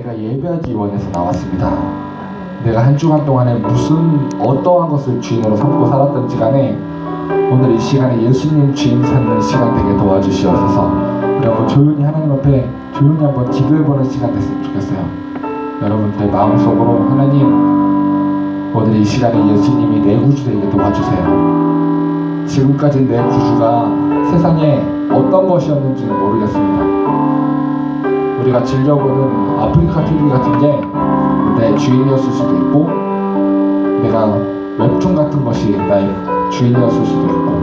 내가 예배하기 원해서 나왔습니다. 내가 한 주간 동안에 어떠한 것을 주인으로 삼고 살았던지 간에 오늘 이 시간에 예수님 주인 삼는 시간 되게 도와주시옵소서. 우리 한번 조용히 하나님 앞에 조용히 한번 기도해보는 시간 됐으면 좋겠어요. 여러분들의 마음속으로 하나님, 오늘 이 시간에 예수님이 내 구주 되게 도와주세요. 지금까지 내 구주가 세상에 어떤 것이었는지는 모르겠습니다. 우리가 즐겨보는 아프리카 TV 같은 게 내 주인이었을 수도 있고, 내가 웹툰 같은 것이 나의 주인이었을 수도 있고,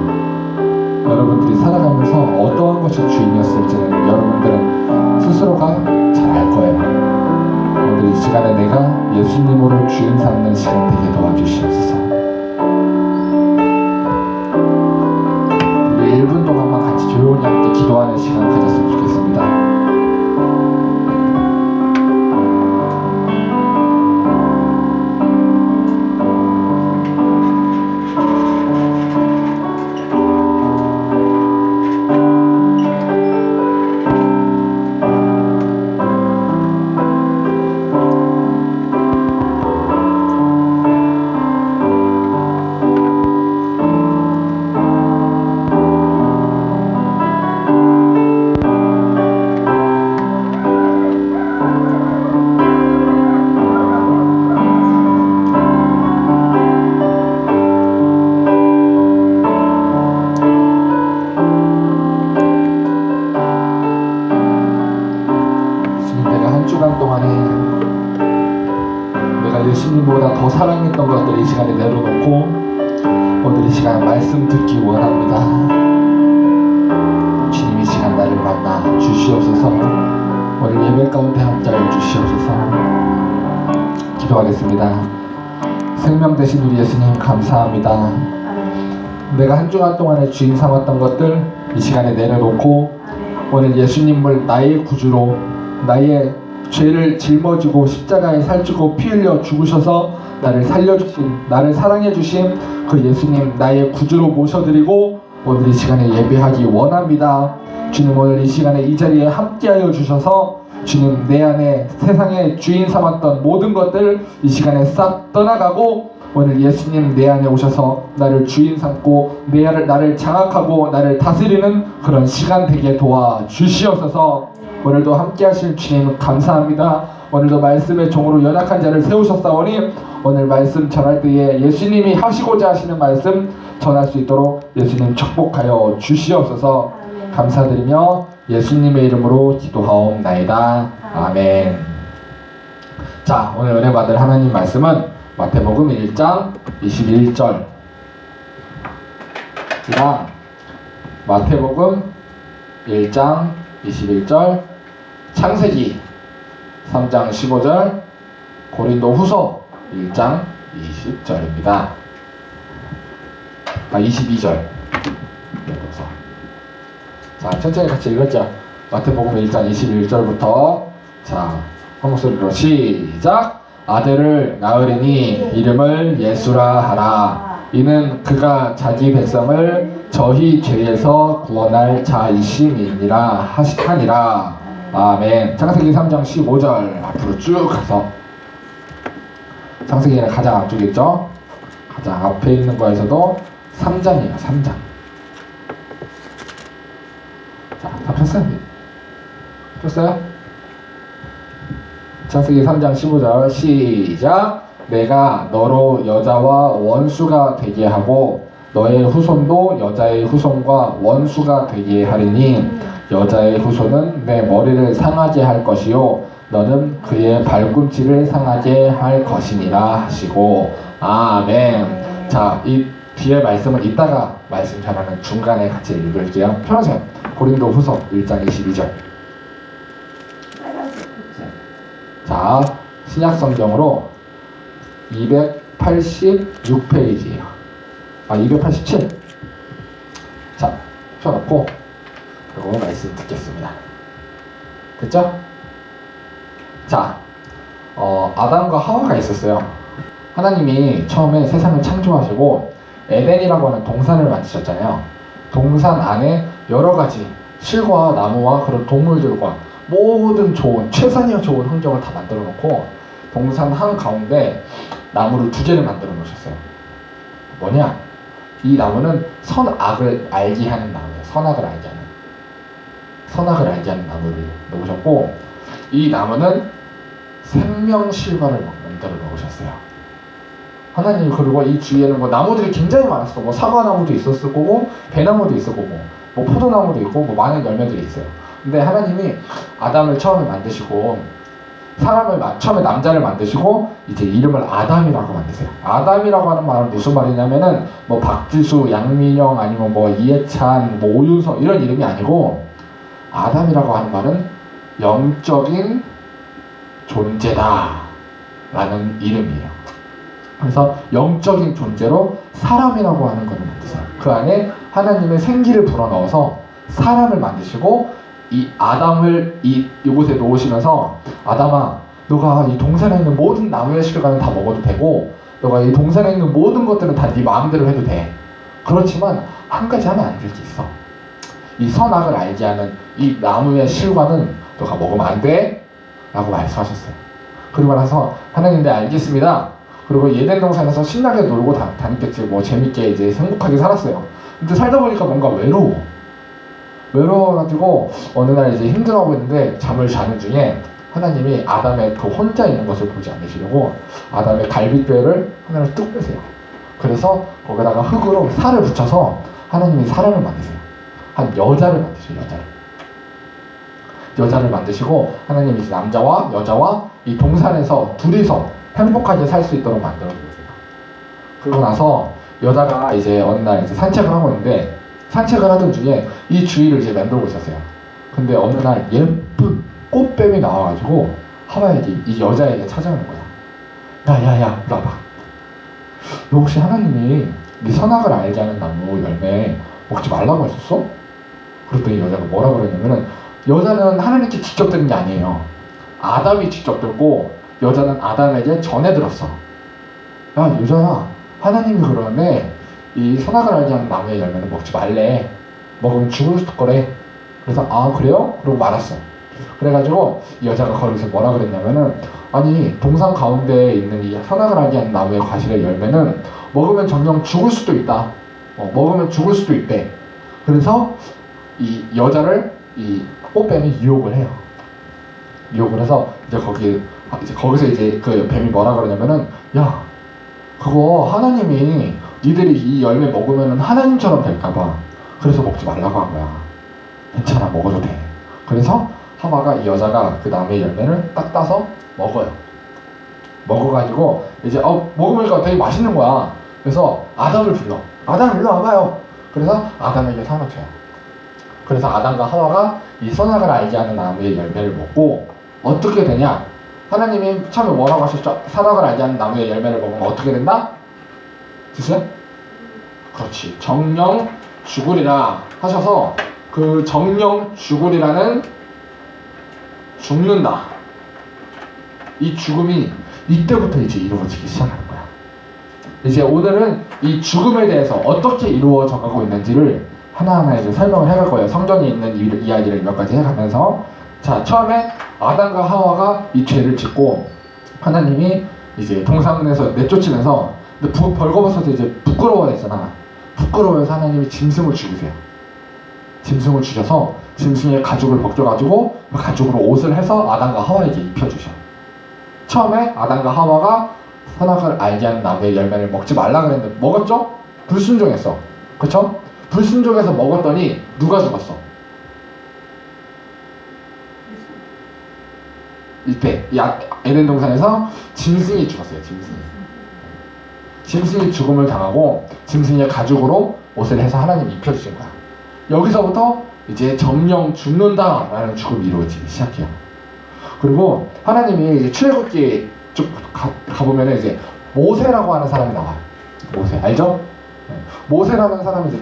여러분들이 살아가면서 어떠한 것이 주인이었을지는 여러분들은 스스로가 잘 알 거예요. 오늘 이 시간에 내가 예수님으로 주인 삼는 시간 되게 도와주시옵소서. 우리 1분 동안만 같이 조용히 함께 기도하는 시간 가졌으면 좋겠습니다. 예수님보다 더 사랑했던 것들 이 시간에 내려놓고 오늘 이 시간 말씀 듣기 원합니다. 주님 이 시간 나를 만나 주시옵소서. 오늘 예배 가운데 함께하여 주시옵소서. 기도하겠습니다. 생명 되신 우리 예수님 감사합니다. 내가 한 주간 동안에 주인 삼았던 것들 이 시간에 내려놓고 오늘 예수님을 나의 구주로, 나의 죄를 짊어지고 십자가에 살찌고 피 흘려 죽으셔서 나를 살려주신, 나를 사랑해주신 그 예수님 나의 구주로 모셔드리고 오늘 이 시간에 예배하기 원합니다. 주님, 오늘 이 시간에 이 자리에 함께하여 주셔서 주님, 내 안에 세상의 주인 삼았던 모든 것들 이 시간에 싹 떠나가고 오늘 예수님 내 안에 오셔서 나를 주인 삼고 나를 장악하고 나를 다스리는 그런 시간 되게 도와주시옵소서. 오늘도 함께 하실 주님 감사합니다. 오늘도 말씀의 종으로 연약한 자를 세우셨사오니 오늘 말씀 전할 때에 예수님이 하시고자 하시는 말씀 전할 수 있도록 예수님 축복하여 주시옵소서. 감사드리며 예수님의 이름으로 기도하옵나이다. 아멘. 자, 오늘 은혜 받을 하나님 말씀은 마태복음 1장 21절 이랑 마태복음 1장 21절, 창세기 3장 15절, 고린도 후서 1장 20절입니다. 22절. 자, 천천히 같이 읽었죠. 마태복음 1장 21절부터 자, 한 목소리로 시작. 아들을 낳으리니 이름을 예수라 하라. 이는 그가 자기 백성을 저희 죄에서 구원할 자이심이니라 하니라. 아멘. 창세기 3장 15절 앞으로 쭉 가서, 창세기는 가장 앞쪽에 있죠. 가장 앞에 있는 거에서도 3장이에요. 3장. 자, 다 폈어요? 폈어요? 창세기 3장 15절 시작. 내가 너로 여자와 원수가 되게 하고 너의 후손도 여자의 후손과 원수가 되게 하리니 여자의 후손은 내 머리를 상하게 할 것이요 너는 그의 발꿈치를 상하게 할 것이니라 하시고. 아멘. 자, 이 뒤에 말씀은 이따가 말씀 전하는 중간에 같이 읽을게요. 펴놓으세요. 고린도 후서 1장 22절. 자, 신약성경으로 286페이지예요. 287. 자, 펴놓고 그리고 말씀 듣겠습니다. 됐죠? 자, 아담과 하와가 있었어요. 하나님이 처음에 세상을 창조하시고 에덴이라고 하는 동산을 만드셨잖아요. 동산 안에 여러 가지 실과 나무와 그런 동물들과 모든 좋은 최선의 좋은 환경을 다 만들어 놓고 동산 한가운데 나무를 두 개를 만들어 놓으셨어요. 뭐냐? 이 나무는 선악을 알게 하는 나무예요. 선악을 알게 하는 나무를 놓으셨고, 이 나무는 생명실과를 만들어 놓으셨어요. 하나님. 그리고 이 주위에는 뭐 나무들이 굉장히 많았어. 뭐 사과나무도 있었을 거고, 배나무도 있을 거고, 뭐 포도나무도 있고, 뭐 많은 열매들이 있어요. 근데 하나님이 아담을 처음에 만드시고, 처음에 남자를 만드시고, 이제 이름을 아담이라고 만드세요. 아담이라고 하는 말은 무슨 말이냐면은, 뭐 박지수, 양민영, 아니면 뭐 이해찬, 뭐 오윤석 이런 이름이 아니고, 아담이라고 하는 말은 영적인 존재다 라는 이름이에요. 그래서 영적인 존재로 사람이라고 하는 것을 만드세요. 그 안에 하나님의 생기를 불어넣어서 사람을 만드시고, 이 아담을 이곳에 놓으시면서, 아담아, 너가 이 동산에 있는 모든 나무의 실과는 다 먹어도 되고, 너가 이 동산에 있는 모든 것들은 다 네 마음대로 해도 돼. 그렇지만 한 가지 하면 안 될 게 있어. 이 선악을 알지 않은 이 나무의 실과는 너가 먹으면 안 돼 라고 말씀하셨어요. 그리고 나서 하나님, 네 알겠습니다. 그리고 예덴 동산에서 신나게 놀고 다녔겠지. 뭐 재밌게 이제 행복하게 살았어요. 근데 살다 보니까 뭔가 외로워가지고 어느 날 이제 힘들어하고 있는데 잠을 자는 중에 하나님이 아담의 그 혼자 있는 것을 보지 않으시려고 아담의 갈비뼈를 하나를 뚝 빼세요. 그래서 거기다가 흙으로 살을 붙여서 하나님이 사람을 만드세요. 한 여자를 만드세요. 여자를 만드시고, 하나님이 이제 남자와 여자와 이 동산에서 둘이서 행복하게 살 수 있도록 만들어 주세요. 그러고 나서 여자가 이제 어느 날 이제 산책을 하고 있는데, 산책을 하던 중에 이 주위를 이제 맴돌고 있었어요. 근데 어느 날 예쁜 꽃뱀이 나와가지고 하와에게, 이 여자에게 찾아오는 거야. 야야야, 이리 와봐. 너 혹시 하나님이 네 선악을 알게 하는 나무 열매 먹지 말라고 하셨어? 그랬더니 여자가 뭐라 그랬냐면은, 여자는 하나님께 직접 들은 게 아니에요. 아담이 직접 듣고 여자는 아담에게 전해 들었어. 야 여자야, 하나님이 그러는데 이 선악을 알게 하는 나무의 열매는 먹지 말래. 먹으면 죽을 거래. 그래서 아 그래요? 그러고 말았어. 그래가지고 이 여자가 거기서 뭐라 그랬냐면은, 아니 동산 가운데에 있는 이 선악을 알게 하는 나무의 과실의 열매는 먹으면 정녕 죽을 수도 있다. 먹으면 죽을 수도 있대. 그래서 이 여자를 이 꽃뱀이 유혹을 해요. 유혹을 해서 이제 거기서 이제 그 뱀이 뭐라 그러냐면은, 야 그거 하나님이 니들이 이 열매 먹으면은 하나님처럼 될까봐 그래서 먹지 말라고 한 거야. 괜찮아, 먹어도 돼. 그래서 하와가, 이 여자가 그 나무의 열매를 딱 따서 먹어요. 먹어가지고 이제 먹으니까 되게 맛있는 거야. 그래서 아담을 불러. 아담 일로 와봐요. 그래서 아담에게 상을 줘요. 그래서 아담과 하와가 이 선악을 알게 하는 나무의 열매를 먹고 어떻게 되냐? 하나님이 처음에 뭐라고 하셨죠? 선악을 알게 하는 나무의 열매를 먹으면 어떻게 된다? 주세요? 그렇지. 정령 죽으리라 하셔서, 그 정령 죽으리라는 죽는다. 이 죽음이 이때부터 이제 이루어지기 시작하는 거야. 이제 오늘은 이 죽음에 대해서 어떻게 이루어져 가고 있는지를 하나하나 이제 설명을 해갈 거예요. 성경에 있는 이야기를 몇 가지 해가면서. 자, 처음에 아담과 하와가 이 죄를 짓고 하나님이 이제 동산에서 내쫓으면서, 근데 벌거벗어서 이제 부끄러워했잖아. 부끄러워해서 하나님이 짐승을 죽이세요. 짐승을 죽여서 짐승의 가죽을 벗겨가지고 그 가죽으로 옷을 해서 아담과 하와에게 입혀주셔. 처음에 아담과 하와가 선악을 알게 하는 나무의 열매를 먹지 말라 그랬는데 먹었죠? 불순종했어. 그쵸? 불순종해서 먹었더니 누가 죽었어? 이때 에덴 동산에서 짐승이 죽었어요. 짐승이 죽음을 당하고 짐승의 가죽으로 옷을 해서 하나님 입혀주신 거야. 여기서부터 이제 정령 죽는다라는 죽음이 이루어지기 시작해요. 그리고 하나님이 이제 출애굽기에 쭉 가보면은 이제 모세라고 하는 사람이 나와요. 모세 알죠? 모세라는 사람이 이제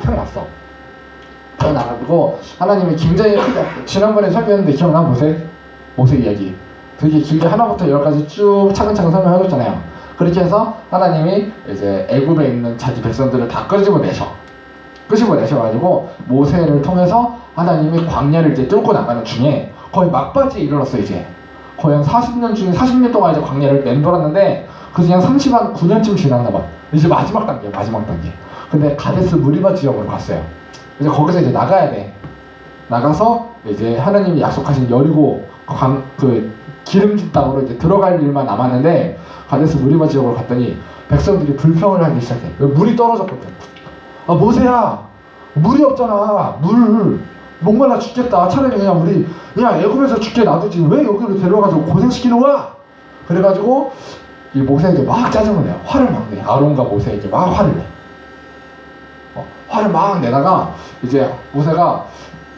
태어나가지고 하나님이 굉장히 크게, 지난번에 설교했는데 기억나? 모세 이야기 되게 길게 하나부터 열까지 쭉 차근차근 설명해줬잖아요. 그렇게 해서 하나님이 이제 애굽에 있는 자기 백성들을 다 끄집어내셔가지고 모세를 통해서 하나님이 광야를 이제 뚫고 나가는 중에 거의 막바지에 이르렀어. 이제 거의 한 40년 중에 40년 동안 이제 광야를 맴돌았는데 그래서 그냥 39년쯤 지났나 봐. 이제 마지막 단계. 근데 가데스 무리바 지역으로 갔어요. 이제 거기서 이제 나가야 돼. 나가서 이제 하나님이 약속하신 여리고 그 기름진 땅으로 이제 들어갈 일만 남았는데 가데스 무리바 지역으로 갔더니 백성들이 불평을 하기 시작해. 물이 떨어졌거든. 아, 모세야, 물이 없잖아. 물 목말라 죽겠다. 차라리 그냥 우리 그냥 애굽에서 죽게 놔두지 왜 여기로 데려가서 고생시키는 거야? 그래가지고 이 모세에게 막 짜증을 내요. 화를 막 내. 아론과 모세에게 막 화를 내. 화를 막 내다가 이제 모세가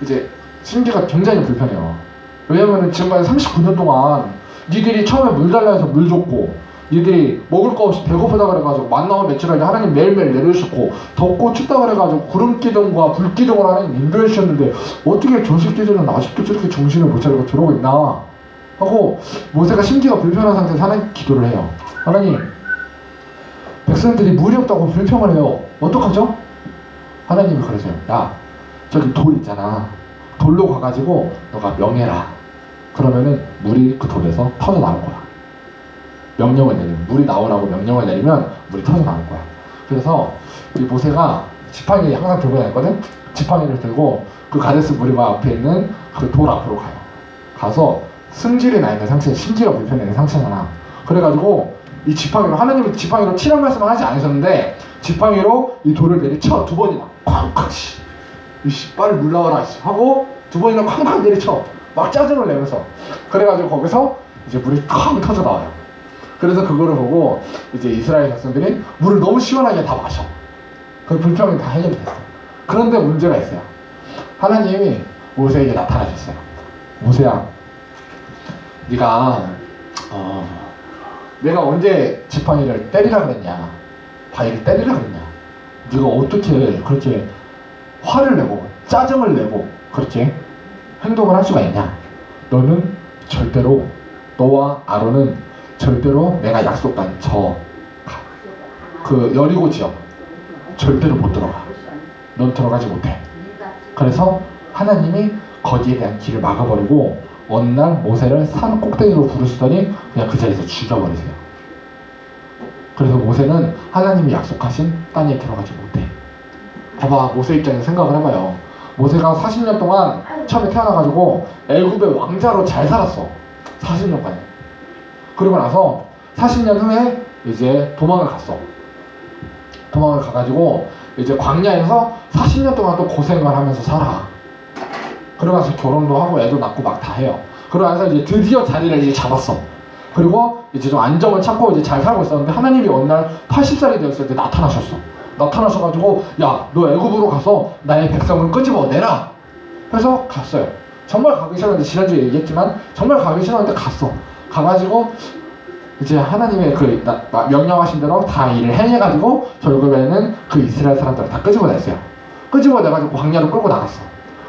이제 심기가 굉장히 불편해요. 왜냐면은 지금까지 39년 동안 니들이 처음에 물 달라 해서 물 줬고 니들이 먹을 거 없이 배고프다 그래가지고 만나와 며칠을 하나님 매일매일 내려주셨고 덥고 춥다 그래가지고 구름기둥과 불기둥을 하나님 인도해 주셨는데 어떻게 저 새끼들은 아직도 저렇게 정신을 못 차리고 저러고 있나 하고 모세가 심기가 불편한 상태에서 하나님 기도를 해요. 하나님, 백성들이 물이 없다고 불평을 해요. 어떡하죠? 하나님이 그러세요. 야, 저기 돌 있잖아. 돌로 가가지고 너가 명해라. 그러면은 물이 그 돌에서 터져 나올 거야. 명령을 내리면, 물이 나오라고 명령을 내리면 물이 터져 나올 거야. 그래서 이 모세가 지팡이 항상 들고 다녔거든. 지팡이를 들고 그 가데스 무리바 앞에 있는 그 돌 앞으로 가요. 가서 승질이 나 있는 상태, 심지가 불편해 있는 상태잖아. 그래가지고 이 지팡이로, 하나님은 지팡이로 치란 말씀을 하지 않으셨는데 지팡이로 이 돌을 내리쳐 두 번이나 쾅쾅 이씨 빨리 물 나와라 하고 두 번이나 쾅쾅 내리쳐 막 짜증을 내면서. 그래가지고 거기서 이제 물이 쾅 터져 나와요. 그래서 그거를 보고 이제 이스라엘 백성들이 물을 너무 시원하게 다 마셔. 그 불평이 다 해결이 됐어. 그런데 문제가 있어요. 하나님이 모세에게 나타나셨어요. 모세야, 네가 내가 언제 지팡이를 때리라 그랬냐, 바위를 때리라 그랬냐, 네가 어떻게 그렇게 화를 내고 짜증을 내고 그렇게 행동을 할 수가 있냐. 너는 절대로, 너와 아론은 절대로 내가 약속한 그 여리고 지역 절대로 못 들어가. 넌 들어가지 못해. 그래서 하나님이 거기에 대한 길을 막아버리고 어느 날 모세를 산 꼭대기로 부르시더니 그냥 그 자리에서 죽여버리세요. 그래서 모세는 하나님이 약속하신 땅에 들어가지 못해. 봐봐, 모세 입장에서 생각을 해봐요. 모세가 40년 동안 처음에 태어나가지고 애굽의 왕자로 잘 살았어. 40년간. 그리고 나서 40년 후에 이제 도망을 갔어. 도망을 가가지고 이제 광야에서 40년 동안 또 고생을 하면서 살아. 그러고 나서 결혼도 하고 애도 낳고 막 다 해요. 그러고 나서 이제 드디어 자리를 이제 잡았어. 그리고 이제 좀 안정을 찾고 이제 잘 살고 있었는데 하나님이 어느 날 80살이 되었을 때 나타나셨어. 나타나셔가지고 야, 너 애굽으로 가서 나의 백성을 끄집어내라. 그래서 갔어요. 정말 가기 싫었는데, 지난주에 얘기했지만 정말 가기 싫었는데 갔어. 가가지고 이제 하나님의 그 명령하신 대로 다 일을 해가지고 결국에는 그 이스라엘 사람들을 다 끄집어냈어요. 끄집어내가지고 광야로 끌고 나갔어.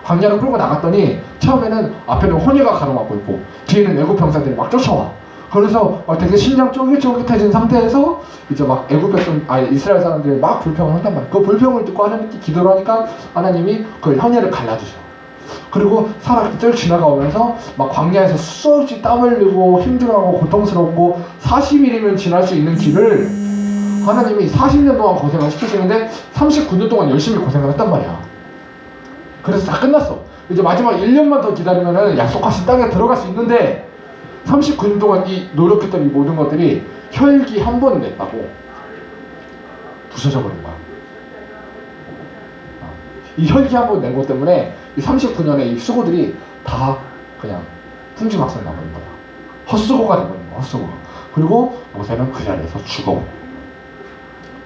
광야로 끌고 나갔더니 처음에는 앞에는 호니가 가로막고 있고 뒤에는 애굽 병사들이 막 쫓아와. 그래서 막 되게 심장 쫄깃쫄깃해진 상태에서 이제 막 애굽 백성, 이스라엘 사람들이 막 불평을 한단 말이야. 그 불평을 듣고 하나님께 기도를 하니까 하나님이 그 현예를 갈라주셔. 그리고 사람이 쭉 지나가오면서 막 광야에서 수없이 땀 흘리고 힘들어하고 고통스럽고 40일이면 지날 수 있는 길을 하나님이 40년 동안 고생을 시키시는데 39년 동안 열심히 고생을 했단 말이야. 그래서 다 끝났어. 이제 마지막 1년만 더 기다리면은 약속하신 땅에 들어갈 수 있는데 39년 동안 이 노력했던 이 모든 것들이 혈기 한 번 냈다고 부서져 버린 거야. 이 혈기 한 번 낸 것 때문에 이 39년의 이 수고들이 다 그냥 풍지박산 나버린 거야. 헛수고가 돼버린 거야. 헛수고가. 그리고 모세는 그 자리에서 죽어.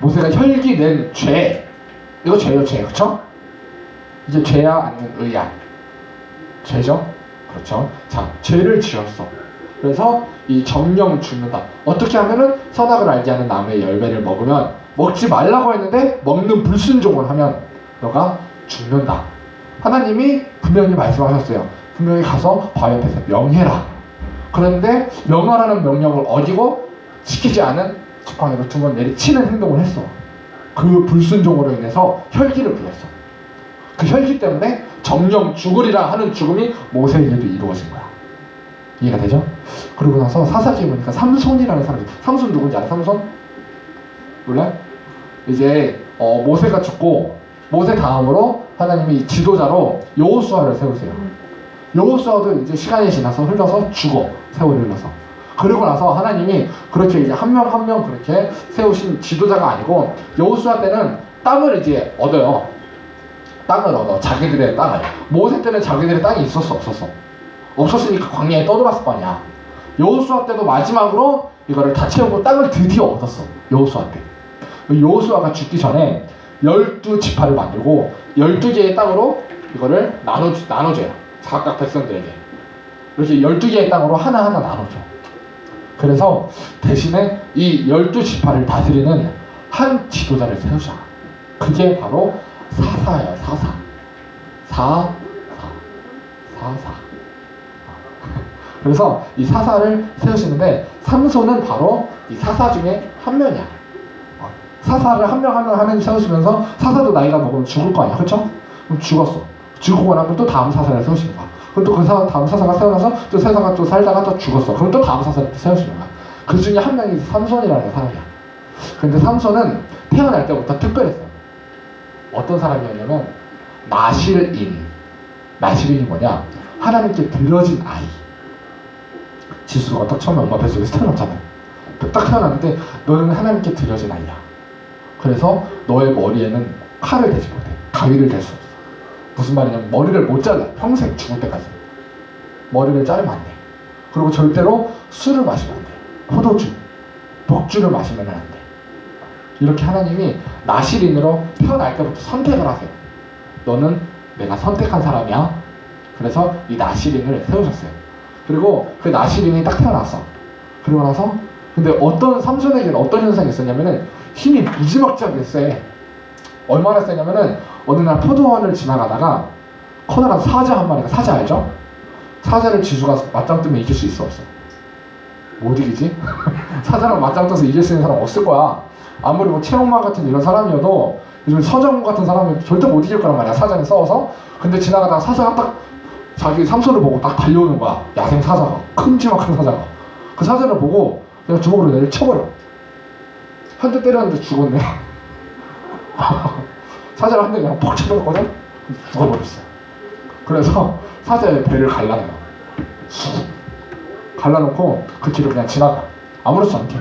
모세가 혈기 낸 죄, 이거 죄예요, 죄. 그렇죠? 이게 죄야 아니면 의야? 죄죠? 그렇죠? 자, 죄를 지었어. 그래서 이 정령 죽는다. 어떻게 하면은 선악을 알게 하는 나무의 열매를 먹으면, 먹지 말라고 했는데 먹는 불순종을 하면 너가 죽는다. 하나님이 분명히 말씀하셨어요. 분명히 가서 바위 앞에서 명해라. 그런데 명하라는 명령을 어기고 지키지 않은 지팡이로 두 번 내리치는 행동을 했어. 그 불순종으로 인해서 혈기를 부렸어. 그 현실 때문에 정령 죽으리라 하는 죽음이 모세에게도 이루어진 거야. 이해가 되죠? 그러고 나서 사사기에 보니까 삼손이라는 사람이, 삼손 누군지 알아? 삼손? 몰라요? 이제 모세가 죽고 모세 다음으로 하나님이 지도자로 여호수아를 세우세요. 여호수아도 이제 시간이 지나서 흘러서 죽어. 세월이 흘러서. 그리고 나서 하나님이 그렇게 이제 한 명 한 명 그렇게 세우신 지도자가 아니고 여호수아 때는 땅을 이제 얻어요. 땅을 얻어. 자기들의 땅을. 모세 때는 자기들의 땅이 있었어? 없었어? 없었으니까 광야에 떠돌았을 거 아니야. 여호수아 때도 마지막으로 이거를 다 채우고 땅을 드디어 얻었어. 여호수아 때. 여호수아가 죽기 전에 12지파를 만들고 12개의 땅으로 이거를 나눠줘요. 각각 백성들에게. 이렇게 12개의 땅으로 하나하나 나눠줘. 그래서 대신에 이 12지파를 다스리는 한 지도자를 세우잖아. 그게 바로 사사예요. 사사. 그래서 이 사사를 세우시는데 삼손은 바로 이 사사 중에 한 명이야. 사사를 한 명 한 명 하나님 세우시면서 사사도 나이가 먹으면 죽을 거 아니야. 그쵸? 그럼 죽었어. 죽고 나면 또 다음 사사를 세우시는 거야. 그럼 또 그 다음 사사가 세워나서 또 세사가 또 살다가 또 죽었어. 그럼 또 다음 사사를 또 세우시는 거야. 그 중에 한 명이 삼손이라는 사람이야. 근데 삼손은 태어날 때부터 특별했어요. 어떤 사람이었냐면 나실인이 뭐냐? 하나님께 들어진 아이. 지수가 딱 처음에 엄마 뱃속에서 태어났잖아요. 딱 태어났는데 너는 하나님께 들여진 아이야. 그래서 너의 머리에는 칼을 대지 못해. 가위를 댈 수 없어. 무슨 말이냐면 머리를 못 잘라. 평생 죽을 때까지. 머리를 자르면 안 돼. 그리고 절대로 술을 마시면 안 돼. 포도주, 독주를 마시면 안 돼. 이렇게 하나님이 나실인으로 태어날 때부터 선택을 하세요. 너는 내가 선택한 사람이야. 그래서 이 나실인을 세우셨어요. 그리고 그 나실인이 딱 태어났어. 그러고 나서 근데 어떤 삼손에게는 어떤 현상이 있었냐면은 힘이 무지막지하게 세. 얼마나 세냐면은 어느 날 포도원을 지나가다가 커다란 사자 한 마리가, 사자 알죠? 사자를 지수가 맞짱 뜨면 이길 수 있어 없어? 못 이기지? 사자랑 맞짱 떠서 이길 수 있는 사람 없을 거야. 아무리 뭐 최홍만 같은 이런 사람이어도 요즘 서정훈 같은 사람이 절대 못 이길 거란 말이야. 사자는 싸워서. 근데 지나가다가 사자가 딱 자기 삼손을 보고 딱 달려오는 거야. 야생 사자가. 큼지막한 사자가. 그 사자를 보고 그냥 주먹으로 내를 쳐버려. 한 대 때렸는데 죽었네. 사자를 한 대 그냥 퍽 쳐버렸거든? 죽어버렸어. 그래서 사자의 배를 갈라내요. 갈라놓고 그 길을 그냥 지나가. 아무렇지 않게.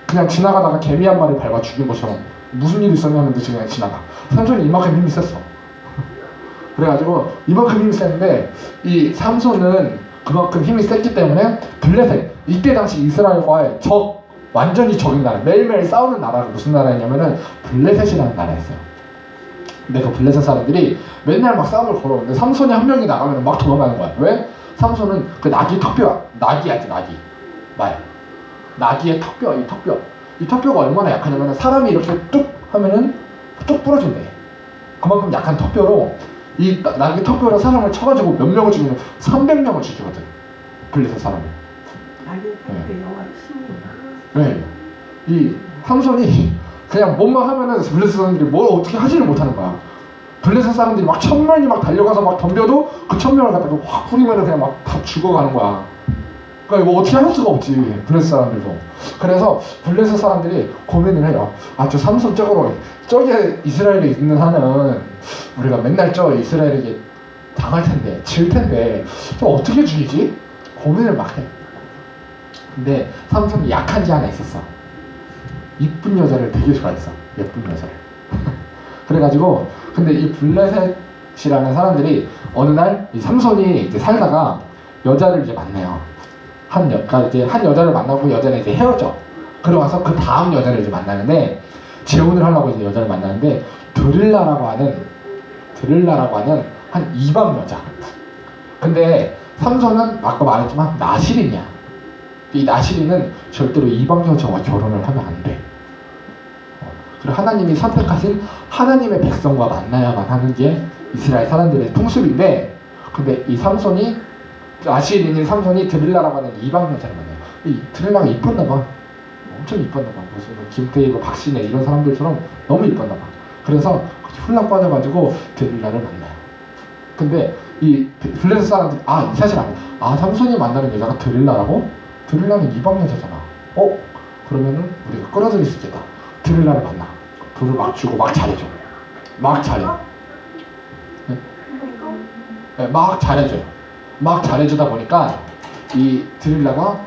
그냥 지나가다가 개미 한 마리 밟아 죽인 것처럼 무슨 일이 있었냐는데 그냥 지나가. 삼손이 이만큼 힘이 셌어. 그래가지고 이만큼 힘이 셌는데 이 삼손은 그만큼 힘이 셌기 때문에 블레셋, 이때 당시 이스라엘과의 완전히 적인 나라, 매일매일 싸우는 나라가 무슨 나라였냐면은 블레셋이라는 나라였어요. 근데 그 블레셋 사람들이 맨날 막 싸움을 걸어오는데 삼손이 한 명이 나가면 막 도망가는 거야. 왜? 삼손은 그 낙이 턱뼈야. 낙이야지, 낙이. 낙이의 턱뼈, 이 턱뼈가 얼마나 약하냐면 사람이 이렇게 뚝 하면은 뚝 부러진대. 그만큼 약한 턱뼈로 이 낙이 턱뼈로 사람을 쳐가지고 몇 명을 죽이면 300명을 죽이거든. 블레셋 사람을. 낙이 턱뼈 영화 신이야. 네. 이 삼손이 그냥 뭐만 하면은 블레셋 사람들이 뭘 어떻게 하지를 못하는 거야. 블레셋 사람들이 막 1000명이 막 달려가서 막 덤벼도 그 1000명을 갖다가 확 뿌리면은 그냥 막 다 죽어가는 거야. 그러니까 이거 어떻게 할 수가 없지, 블레셋 사람들도. 그래서 블레셋 사람들이 고민을 해요. 저 삼손 저게 이스라엘에 있는 한은 우리가 맨날 저 이스라엘에게 당할 텐데, 질 텐데, 저 어떻게 죽이지? 고민을 막 해. 근데 삼손이 약한 게 하나 있었어. 이쁜 여자를 되게 좋아했어. 예쁜 여자를. 그래가지고 근데 이 블레셋이라는 사람들이 어느 날 이 삼손이 이제 살다가 여자를 이제 만나요. 한 여자를 만나고 여자는 이제 헤어져. 그러고 나서 그 다음 여자를 이제 만나는데 재혼을 하려고 이제 여자를 만나는데 드릴라라고 하는 한 이방 여자. 근데 삼손은 아까 말했지만 나실인이야. 이 나실인은 절대로 이방 여자와 결혼을 하면 안 돼. 그리고 하나님이 선택하신 하나님의 백성과 만나야만 하는 게 이스라엘 사람들의 풍습인데, 근데 이 나실인인 삼손이 드릴라라고 하는 이방 여자를 만나요. 이 드릴라가 이뻤나 봐. 엄청 이뻤나 봐. 무슨 김태희, 박신혜 이런 사람들처럼 너무 이뻤나 봐. 그래서 훌락 빠져가지고 데릴라를 만나요. 근데 이 블레셋 사람들이 이 사실 알아. 삼손이 만나는 여자가 드릴라라고? 드릴라는 이방 여자잖아. 그러면은 우리가 끌어들일 수 있겠다. 드릴라를 만나. 불을 막 주고 막 잘해줘. 막 잘해. 네, 막 잘해줘요. 막 잘해주다 보니까 이 드릴라가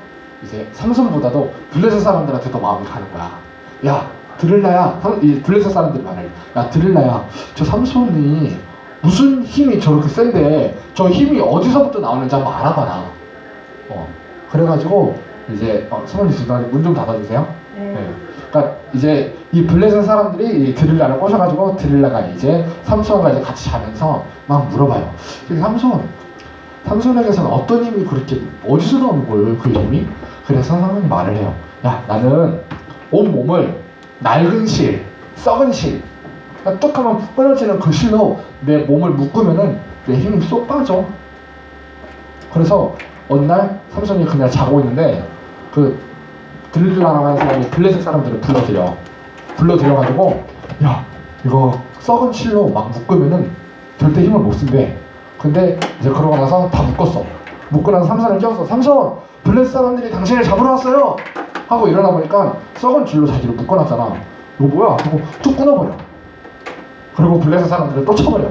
이제 삼손보다도 블레셋 사람들한테 더 마음이 가는 거야. 야 드릴라야, 이 블레셋 사람들이 말해. 야 드릴라야, 저 삼손이 무슨 힘이 저렇게 센데 저 힘이 어디서부터 나오는지 한번 알아봐라. 그래가지고 이제 수모님 지금 문 좀 닫아주세요. 네. 그러니까 이제 이 블레셋 사람들이 이 드릴라를 꼬셔가지고 드릴라가 이제 삼손과 이제 같이 자면서 막 물어봐요. 삼손에게서는 어떤 힘이 그렇게 어디서 나오는 거예요, 그 힘이? 그래서 삼손이 말을 해요. 야, 나는 온 몸을 낡은 실, 썩은 실, 뚝 하면 끊어지는 그 실로 내 몸을 묶으면은 내 힘이 쏙 빠져. 그래서 어느 날 삼손이 그날 자고 있는데 그 드릴라라고 하는 사람이 블레셋 사람들을 불러들여가지고 야 이거 썩은 실로 막 묶으면은 절대 힘을 못 쓴대. 근데 이제 그러고 나서 다 묶었어. 묶고 나서 삼손을 깨웠어. 삼손, 블레셋 사람들이 당신을 잡으러 왔어요 하고 일어나 보니까 썩은 줄로 자기를 묶어놨잖아. 이거 뭐야 하고 툭 끊어버려. 그리고 블레셋 사람들을 또 쳐버려.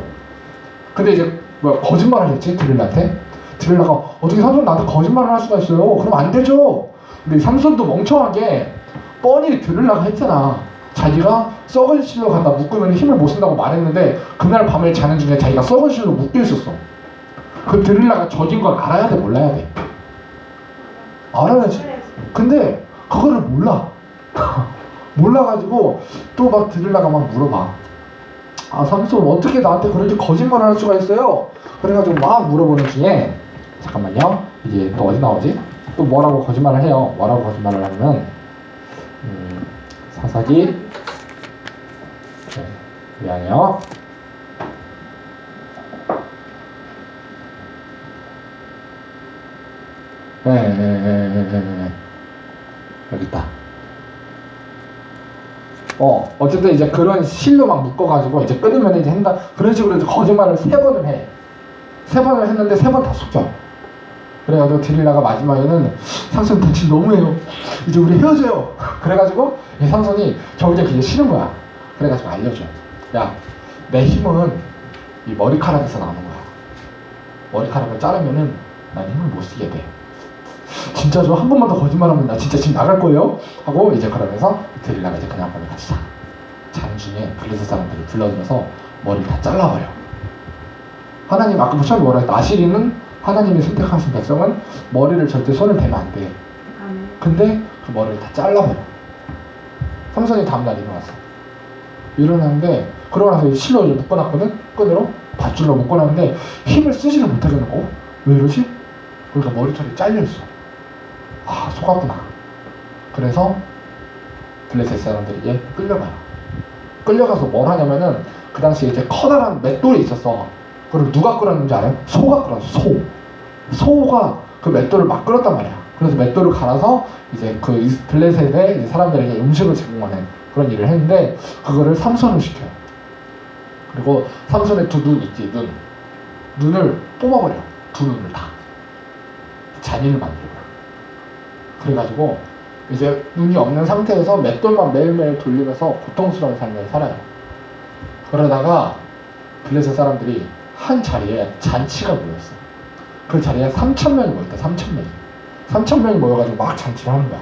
근데 이제 거짓말을 했지 드릴라한테. 드릴라가 어떻게 삼손 나한테 거짓말을 할 수가 있어요? 그럼 안 되죠. 근데 삼손도 멍청하게 뻔히 드릴라가 했잖아. 자기가 썩은 실로 갖다 묶으면 힘을 못 쓴다고 말했는데 그날 밤에 자는 중에 자기가 썩은 실로 묶여 있었어. 그 드릴라가 저긴 걸 알아야 돼, 몰라야 돼? 알아야지. 근데 그거를 몰라. 몰라가지고 또 막 드릴라가 막 물어봐. 삼손 어떻게 나한테 그렇게 거짓말을 할 수가 있어요? 그래가지고 막 물어보는 중에 잠깐만요. 이게 또 어디 나오지? 또 뭐라고 거짓말을 해요. 뭐라고 거짓말을 하면 사사기 미안해요. 여기 있다. 어쨌든 이제 그런 실로 막 묶어가지고 이제 끊으면 이제 한다. 그런 식으로 이제 거짓말을 3번을 해. 3번을 했는데 3번 다 속여. 그래가지고 드릴라가 마지막에는 삼손 당신 너무해요. 이제 우리 헤어져요. 그래가지고 이 삼손이 겨우이제 그게 싫은 거야. 그래가지고 알려줘. 야, 내 힘은 이 머리카락에서 나오는 거야. 머리카락을 자르면은 난 힘을 못 쓰게 돼. 진짜죠? 한 번만 더 거짓말하면 나 진짜 지금 나갈 거예요? 하고 이제 그러면서 드릴라가 이제 그냥 밤에 같이 자는 중에 블레셋 사람들을 불러들여서 머리를 다 잘라버려. 하나님 아까 처음에 뭐라 했다? 아시리는 하나님이 선택하신 백성은 머리를 절대 손을 대면 안 돼. 근데 그 머리를 다 잘라버려. 삼손이 다음날 일어났어. 일어났는데 그러고 나서 실로 묶어놨거든? 끈으로 밧줄로 묶어놨는데 힘을 쓰지를 못하겠는 거. 왜 이러지? 그러니까 머리털이 잘려있어. 속았구나. 그래서 블레셋 사람들에게 끌려가요. 끌려가서 뭘 하냐면은 그 당시에 이제 커다란 맷돌이 있었어. 그걸 누가 끌었는지 알아요? 소가 끌었어. 소가 그 맷돌을 막 끌었단 말이야. 그래서 맷돌을 갈아서 이제 그 블레셋의 이제 사람들에게 음식을 제공하는 그런 일을 했는데 그거를 삼손을 시켜요. 그리고 삼손의 두 눈 있지, 눈을 뽑아버려. 두 눈을 다. 잔인을 만들고. 그래가지고 이제 눈이 없는 상태에서 맷돌만 매일매일 돌리면서 고통스러운 삶을 살아요. 그러다가 블레셋 사람들이 한 자리에 잔치가 모였어. 그 자리에 3,000명이 모였다. 3,000명이. 3,000명이 모여가지고 막 잔치를 하는 거야.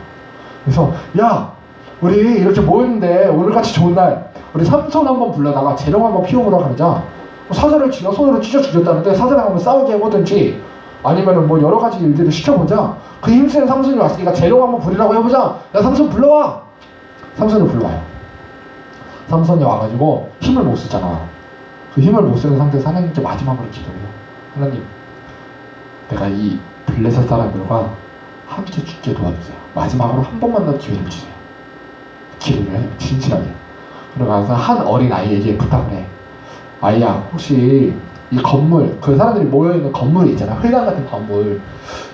그래서 야, 우리 이렇게 모였는데 오늘같이 좋은 날 우리 삼손 한번 불러다가 재롱 한번 피워보라고 하자. 사자를 쥐어 손으로 찢어 죽였다는데 사자랑 한번 싸우게 해보든지 아니면은 뭐 여러 가지 일들을 시켜보자. 그 힘센 삼손이 왔으니까 재롱 한번 부리라고 해보자. 야, 삼손 불러와. 삼손을 불러와요. 삼손이 와가지고 힘을 못 쓰잖아. 그 힘을 못 쓰는 상태에서 하나님께 마지막으로 기도해요. 하나님, 내가 이 블레셋 사람들과 함께 죽게 도와주세요. 마지막으로 한 번만 더 기회를 주세요. 기도를 해요. 진실하게. 그러면서 한 어린 아이에게 부탁을 해. 아이야, 혹시 이 건물, 그 사람들이 모여있는 건물이 있잖아. 회당 같은 건물.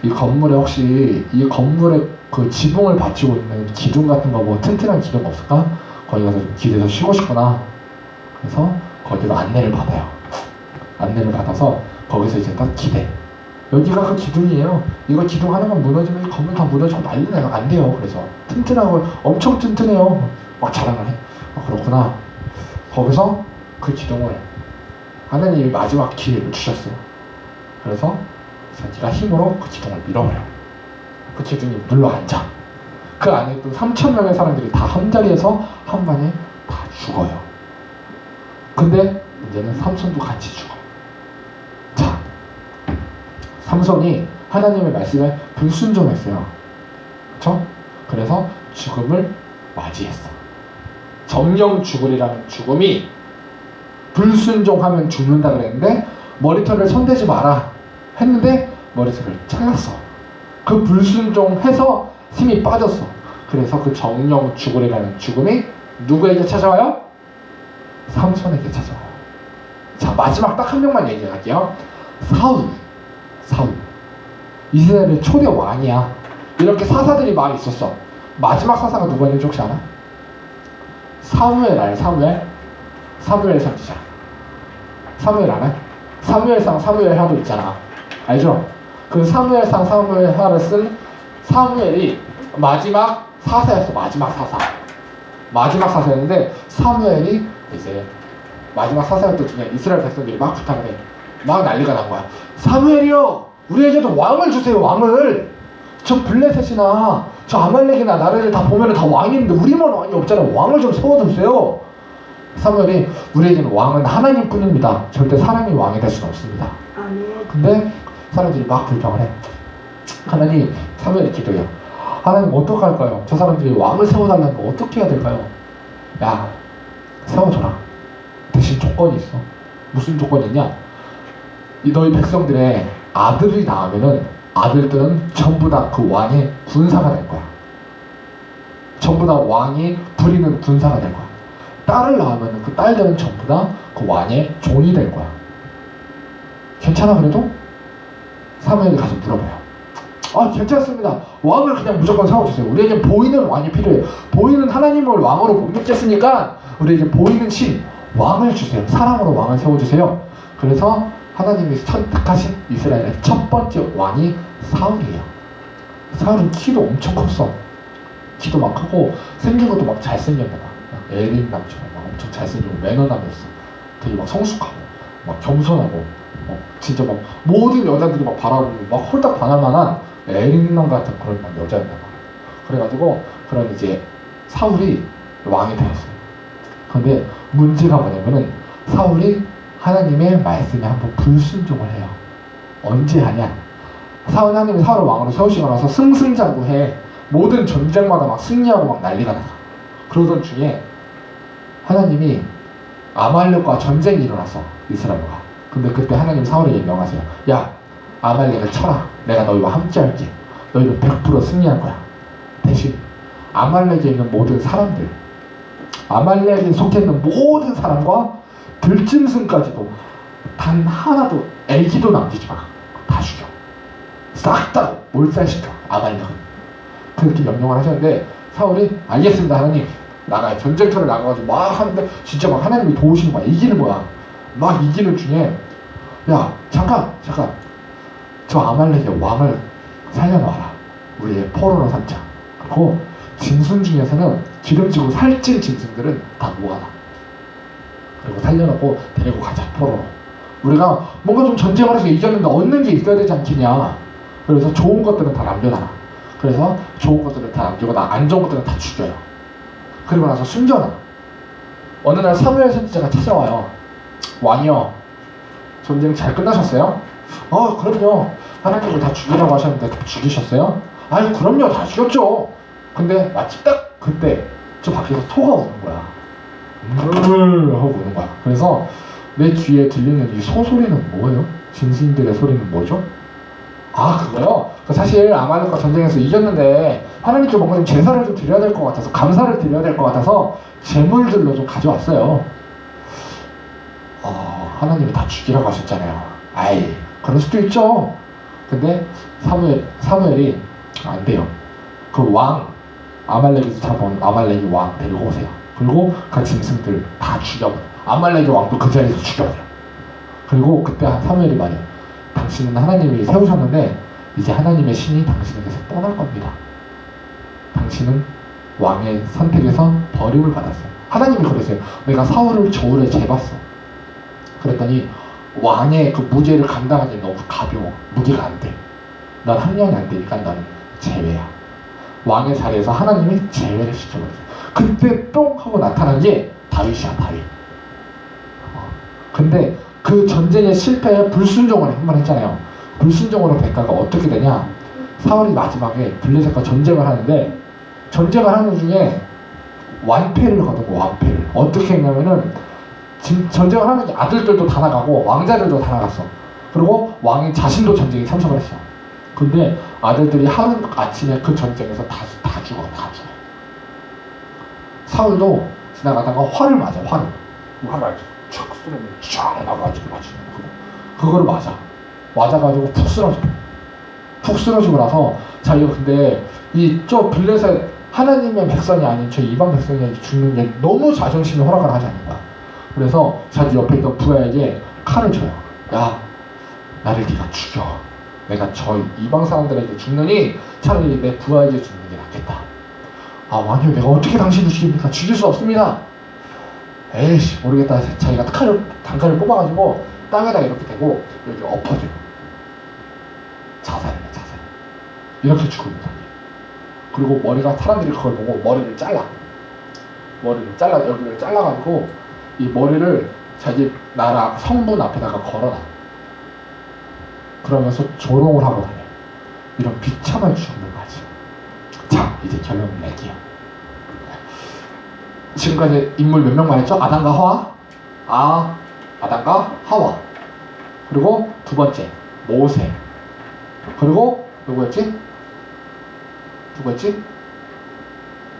이 건물에 혹시 이 건물에 그 지붕을 받치고 있는 기둥 같은 거 뭐 튼튼한 기둥 없을까? 거기 가서 좀 기대서 쉬고 싶구나. 그래서 거기로 안내를 받아요. 안내를 받아서 거기서 이제 딱 기대. 여기가 그 기둥이에요. 이거 기둥 하나만 무너지면 이 건물 다 무너지고 난리 나요. 안 돼요. 그래서 튼튼하고 엄청 튼튼해요. 막 자랑을 해. 그렇구나. 거기서 그 기둥을 하나님이 마지막 기회를 주셨어요. 그래서 네가 힘으로 그 기둥을 밀어버려. 그 기둥이 눌러 앉아. 그 안에 있던 3,000명의 사람들이 다 한자리에서 한 방에 다 죽어요. 근데 문제는 삼손도 같이 죽어. 자, 삼손이 하나님의 말씀에 불순종했어요. 그렇죠? 그래서 죽음을 맞이했어. 정령 죽으리라는 죽음이 불순종하면 죽는다 그랬는데 머리털을 손대지 마라 했는데 머리털을 잘랐어. 그 불순종해서 힘이 빠졌어. 그래서 그 정령 죽으리라는 죽음이 누구에게 찾아와요? 삼손에게 찾아와요. 자, 마지막 딱 한 명만 얘기할게요. 사울. 이스라엘의 초대 왕이야. 이렇게 사사들이 막 있었어. 마지막 사사가 누구였는지 혹시 알아? 사무엘 알아요? 사무엘 선지자. 사무엘 알아요? 사무엘상 사무엘하도 있잖아. 알죠? 그 사무엘상 사무엘하를 쓴 사무엘이 마지막 사사였어. 마지막 사사였는데 사무엘이 이제 마지막 사사였던 중에 이스라엘 백성들이 막 부탁을 해. 막 난리가 난 거야. 사무엘이요, 우리에게도 왕을 주세요. 왕을. 저 블레셋이나 저 아말렉이나 나라를 다 보면 다 왕이 있는데 우리만 왕이 없잖아요. 왕을 좀 세워주세요. 사무엘이 우리에게는 왕은 하나님 뿐입니다. 절대 사람이 왕이 될 수는 없습니다. 근데 사람들이 막 불평을 해. 하나님, 사무엘이 기도해요. 하나님 어떡할까요? 저 사람들이 왕을 세워달라는 거 어떻게 해야 될까요? 야, 세워줘라. 대신 조건이 있어. 무슨 조건이 있냐? 너희 백성들의 아들이 나오면은 아들들은 전부 다 그 왕의 군사가 될 거야. 전부 다 왕이 부리는 군사가 될 거야. 딸을 낳으면 그 딸들은 전부 다 그 왕의 종이 될 거야. 괜찮아 그래도? 사무엘이 가서 물어봐요. 아, 괜찮습니다. 왕을 그냥 무조건 세워주세요. 우리에게 보이는 왕이 필요해요. 보이는 하나님을 왕으로 못 믿겠으니까 우리에게 보이는 신, 왕을 주세요. 사람으로 왕을 세워주세요. 그래서 하나님이 선택하신 이스라엘의 첫 번째 왕이 사울이에요. 사울은 키도 엄청 컸어. 키도 막 크고 생긴 것도 막 잘생겼나 봐. 에린 남처럼 막 엄청 잘생기고 매너남이었어. 되게 막 성숙하고 막 겸손하고 진짜 막 모든 여자들이 막 바라보고 막 홀딱 반할 만한 에린남 같은 그런 막 여자였나 봐. 그래가지고 그런 이제 사울이 왕이 되었어요. 근데 문제가 뭐냐면은 사울이 하나님의 말씀에 한번 불순종을 해요. 언제 하냐? 하나님이 사울을 왕으로 세우시고 나서 승승장구해. 모든 전쟁마다 막 승리하고 막 난리가 나. 그러던 중에 하나님이 아말렉과 전쟁이 일어났어. 이스라엘과. 근데 그때 하나님 사울에게 명하세요. 야, 아말렉을 쳐라. 내가 너희와 함께 할게. 너희는 100% 승리할 거야. 대신 아말렉에 있는 모든 사람들, 아말렉에 속해 있는 모든 사람과 들짐승까지도 단 하나도 애기도 남기지 마. 다 죽여. 싹 다 몰살시켜. 아말렉은. 그렇게 명령을 하셨는데 사울이 알겠습니다 하나님. 나가요. 전쟁터를 나가가지고 막 하는데 진짜 막 하나님이 도우시는 거야. 이기는 거야. 막 이기는 중에 야, 잠깐 저 아말렉의 왕을 살려놔라. 우리의 포로로 삼자. 그리고 짐승 중에서는 기름지고 살찐 짐승들은 다 모아놔. 그리고 살려놓고 데리고 가자. 포로로. 우리가 뭔가 좀 전쟁을 해서 이겼는데 얻는 게 있어야 되지 않겠냐. 그래서 좋은 것들은 다 남겨놔라. 그래서 좋은 것들을 다 남기고 안 좋은 것들은 다 죽여요. 그리고 나서 숨겨놔. 어느 날 사무엘 선지자가 찾아와요. 왕이요, 전쟁 잘 끝나셨어요? 그럼요. 하나님을 다 죽이라고 하셨는데 다 죽이셨어요? 아니 그럼요, 다 죽였죠. 근데 마치 딱 그때 저 밖에서 소가 우는 거야. 하고 우는 거야. 그래서 내 귀에 들리는 이 소 소리는 뭐예요? 짐승들의 소리는 뭐죠? 그거요? 사실 아말렉과 전쟁에서 이겼는데 하나님께 뭔가 좀 제사를 좀 드려야 될 것 같아서, 감사를 드려야 될 것 같아서 제물들로 좀 가져왔어요. 하나님이 다 죽이라고 하셨잖아요. 아이, 그럴 수도 있죠. 근데 사무엘이 안 돼요. 그 왕, 아말렉에서 잡아온 아말렉이 왕 데리고 오세요. 그리고 그 짐승들 다 죽여버려. 아말렉의 왕도 그 자리에서 죽여버려. 그리고 그때 사무엘이 말해. 당신은 하나님이 세우셨는데 이제 하나님의 신이 당신에게서 떠날 겁니다. 당신은 왕의 선택에서 버림을 받았어요. 하나님이 그랬어요. 내가 사울을 저울에 재봤어. 그랬더니 왕의 그 무게를 감당하기 너무 가벼워. 무게가 안 돼. 넌 학년이 안 되니까 너는 제외야. 왕의 자리에서 하나님이 제외를 시켜버렸어요. 그때 뿅 하고 나타난 게 다윗이야, 다윗. 근데 그 전쟁의 실패에 불순종을 한 번 했잖아요. 불순종으로 대가가 어떻게 되냐? 사울이 마지막에 블레셋과 전쟁을 하는데 전쟁을 하는 중에 완패를 거둔 거야. 완패를. 어떻게 했냐면은 지금 전쟁을 하는 게 아들들도 다 나가고 왕자들도 다 나갔어. 그리고 왕이 자신도 전쟁에 참석을 했어. 근데 아들들이 하루 아침에 그 전쟁에서 다 죽어. 다 죽어. 사울도 지나가다가 활을 맞아. 활을 알죠? 촥 쏘면 쫙 나가가지고 맞추는 거. 그거를 맞아가지고 푹 쓰러져. 푹 쓰러지고 나서 자기가 근데 이 저 블레셋 하나님의 백성이 아닌 저 이방 백성이 죽는 게 너무 자존심이 허락을 하지 않는 거야. 그래서 자기 옆에 있던 부하에게 칼을 줘요. 야, 나를 네가 죽여. 내가 저 이방 사람들에게 죽느니 차라리 내 부하에게 죽는 게 낫겠다. 아, 왕이요, 내가 어떻게 당신을 죽입니까? 죽일 수 없습니다. 에이씨, 모르겠다. 자기가 단칼을 뽑아가지고 땅에다가 이렇게 대고 여기 엎어져요. 자살을 해, 자살. 이렇게 죽습니다. 그리고 사람들이 그걸 보고 머리를 잘라. 여기를 잘라가지고 이 머리를 자기 나라 성문 앞에다가 걸어놔. 그러면서 조롱을 하고 다녀. 이런 비참한 죽음을 맞이. 자, 이제 결론을 낼게요. 지금까지 인물 몇 명 말했죠? 아담과 하와. 아담과 하와. 그리고 두 번째 모세. 그리고 누구였지?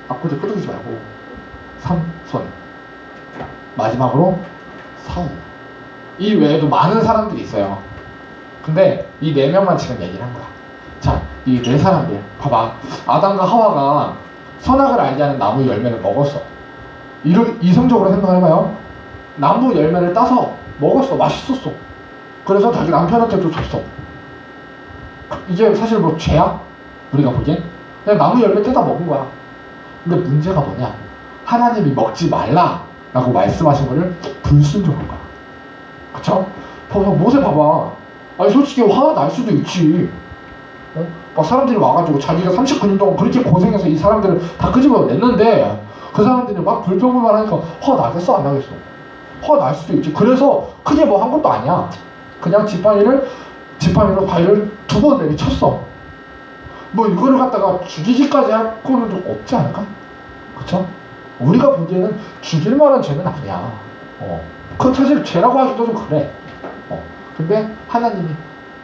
앞구리 끄덕이지 말고 삼손. 마지막으로 사울. 이 외에도 많은 사람들이 있어요. 근데 이 네 명만 지금 얘기를 한 거야. 자, 이 네 사람들 봐봐. 아담과 하와가 선악을 알게 하는 나무 열매를 먹었어. 이성적으로 생각해봐요. 나무 열매를 따서 먹었어. 맛있었어. 그래서 자기 남편한테도 줬어. 이게 사실 뭐 죄야? 우리가 보기엔 그냥 나무 열매 뜯어 먹은 거야. 근데 문제가 뭐냐? 하나님이 먹지 말라라고 말씀하신 거를 불순종한 거야. 그쵸? 모세 봐봐. 아니 솔직히 화가 날 수도 있지. 막 사람들이 와가지고 자기가 39년 동안 그렇게 고생해서 이 사람들을 다 끄집어냈는데 그 사람들이 막 불평불만 하니까 화 나겠어? 안 나겠어? 화 날 수도 있지. 그래서 크게 뭐 한 것도 아니야. 그냥 지팡이로 바위를 2번 내리쳤어. 뭐 이거를 갖다가 죽이기까지 할 거는 좀 없지 않을까? 그쵸? 우리가 보기에는 죽일 만한 죄는 아니야. 그건 사실 죄라고 하기도 좀 그래. 근데 하나님이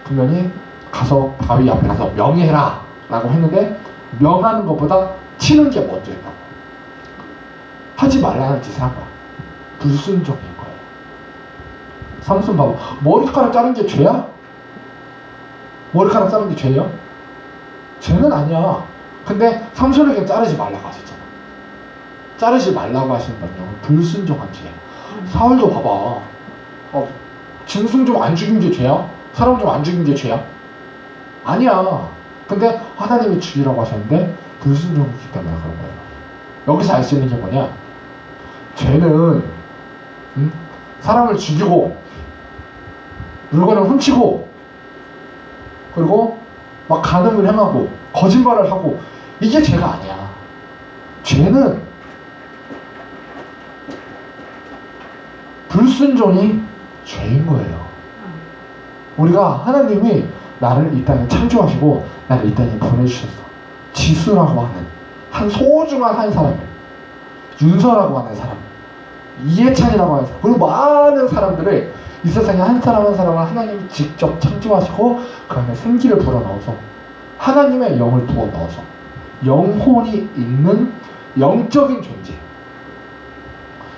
분명히 가서 바위 앞에 가서 명예해라 라고 했는데 명하는 것보다 치는 게 먼저였다고. 하지 말라는 짓을 한 거야. 불순종인 거예요. 삼손 봐봐. 머리카락 자른 게 죄야? 머리카락 자른 게 죄야? 죄는 아니야. 근데 삼손에게 자르지 말라고 하셨잖아. 자르지 말라고 하시는 명령은 불순종한 죄야. 사울도 봐봐. 짐승 좀 안 죽인 게 죄야? 사람 좀 안 죽인 게 죄야? 아니야. 근데 하나님이 죽이라고 하셨는데 불순종이기 때문에 그런 거예요. 여기서 알 수 있는 게 뭐냐? 죄는 사람을 죽이고 물건을 훔치고 그리고 막 간음을 행하고 거짓말을 하고 이게 죄가 아니야. 죄는 불순종이 죄인 거예요. 우리가 하나님이 나를 이 땅에 창조하시고 나를 이 땅에 보내주셨어. 지수라고 하는 한 소중한 한 사람을, 윤서라고 하는 사람, 이해찬이라고 하는 사람, 그리고 많은 사람들을 이 세상에 한 사람 한 사람을 하나님이 직접 창조하시고 그 안에 생기를 불어넣어서 하나님의 영을 부어 넣어서 영혼이 있는 영적인 존재.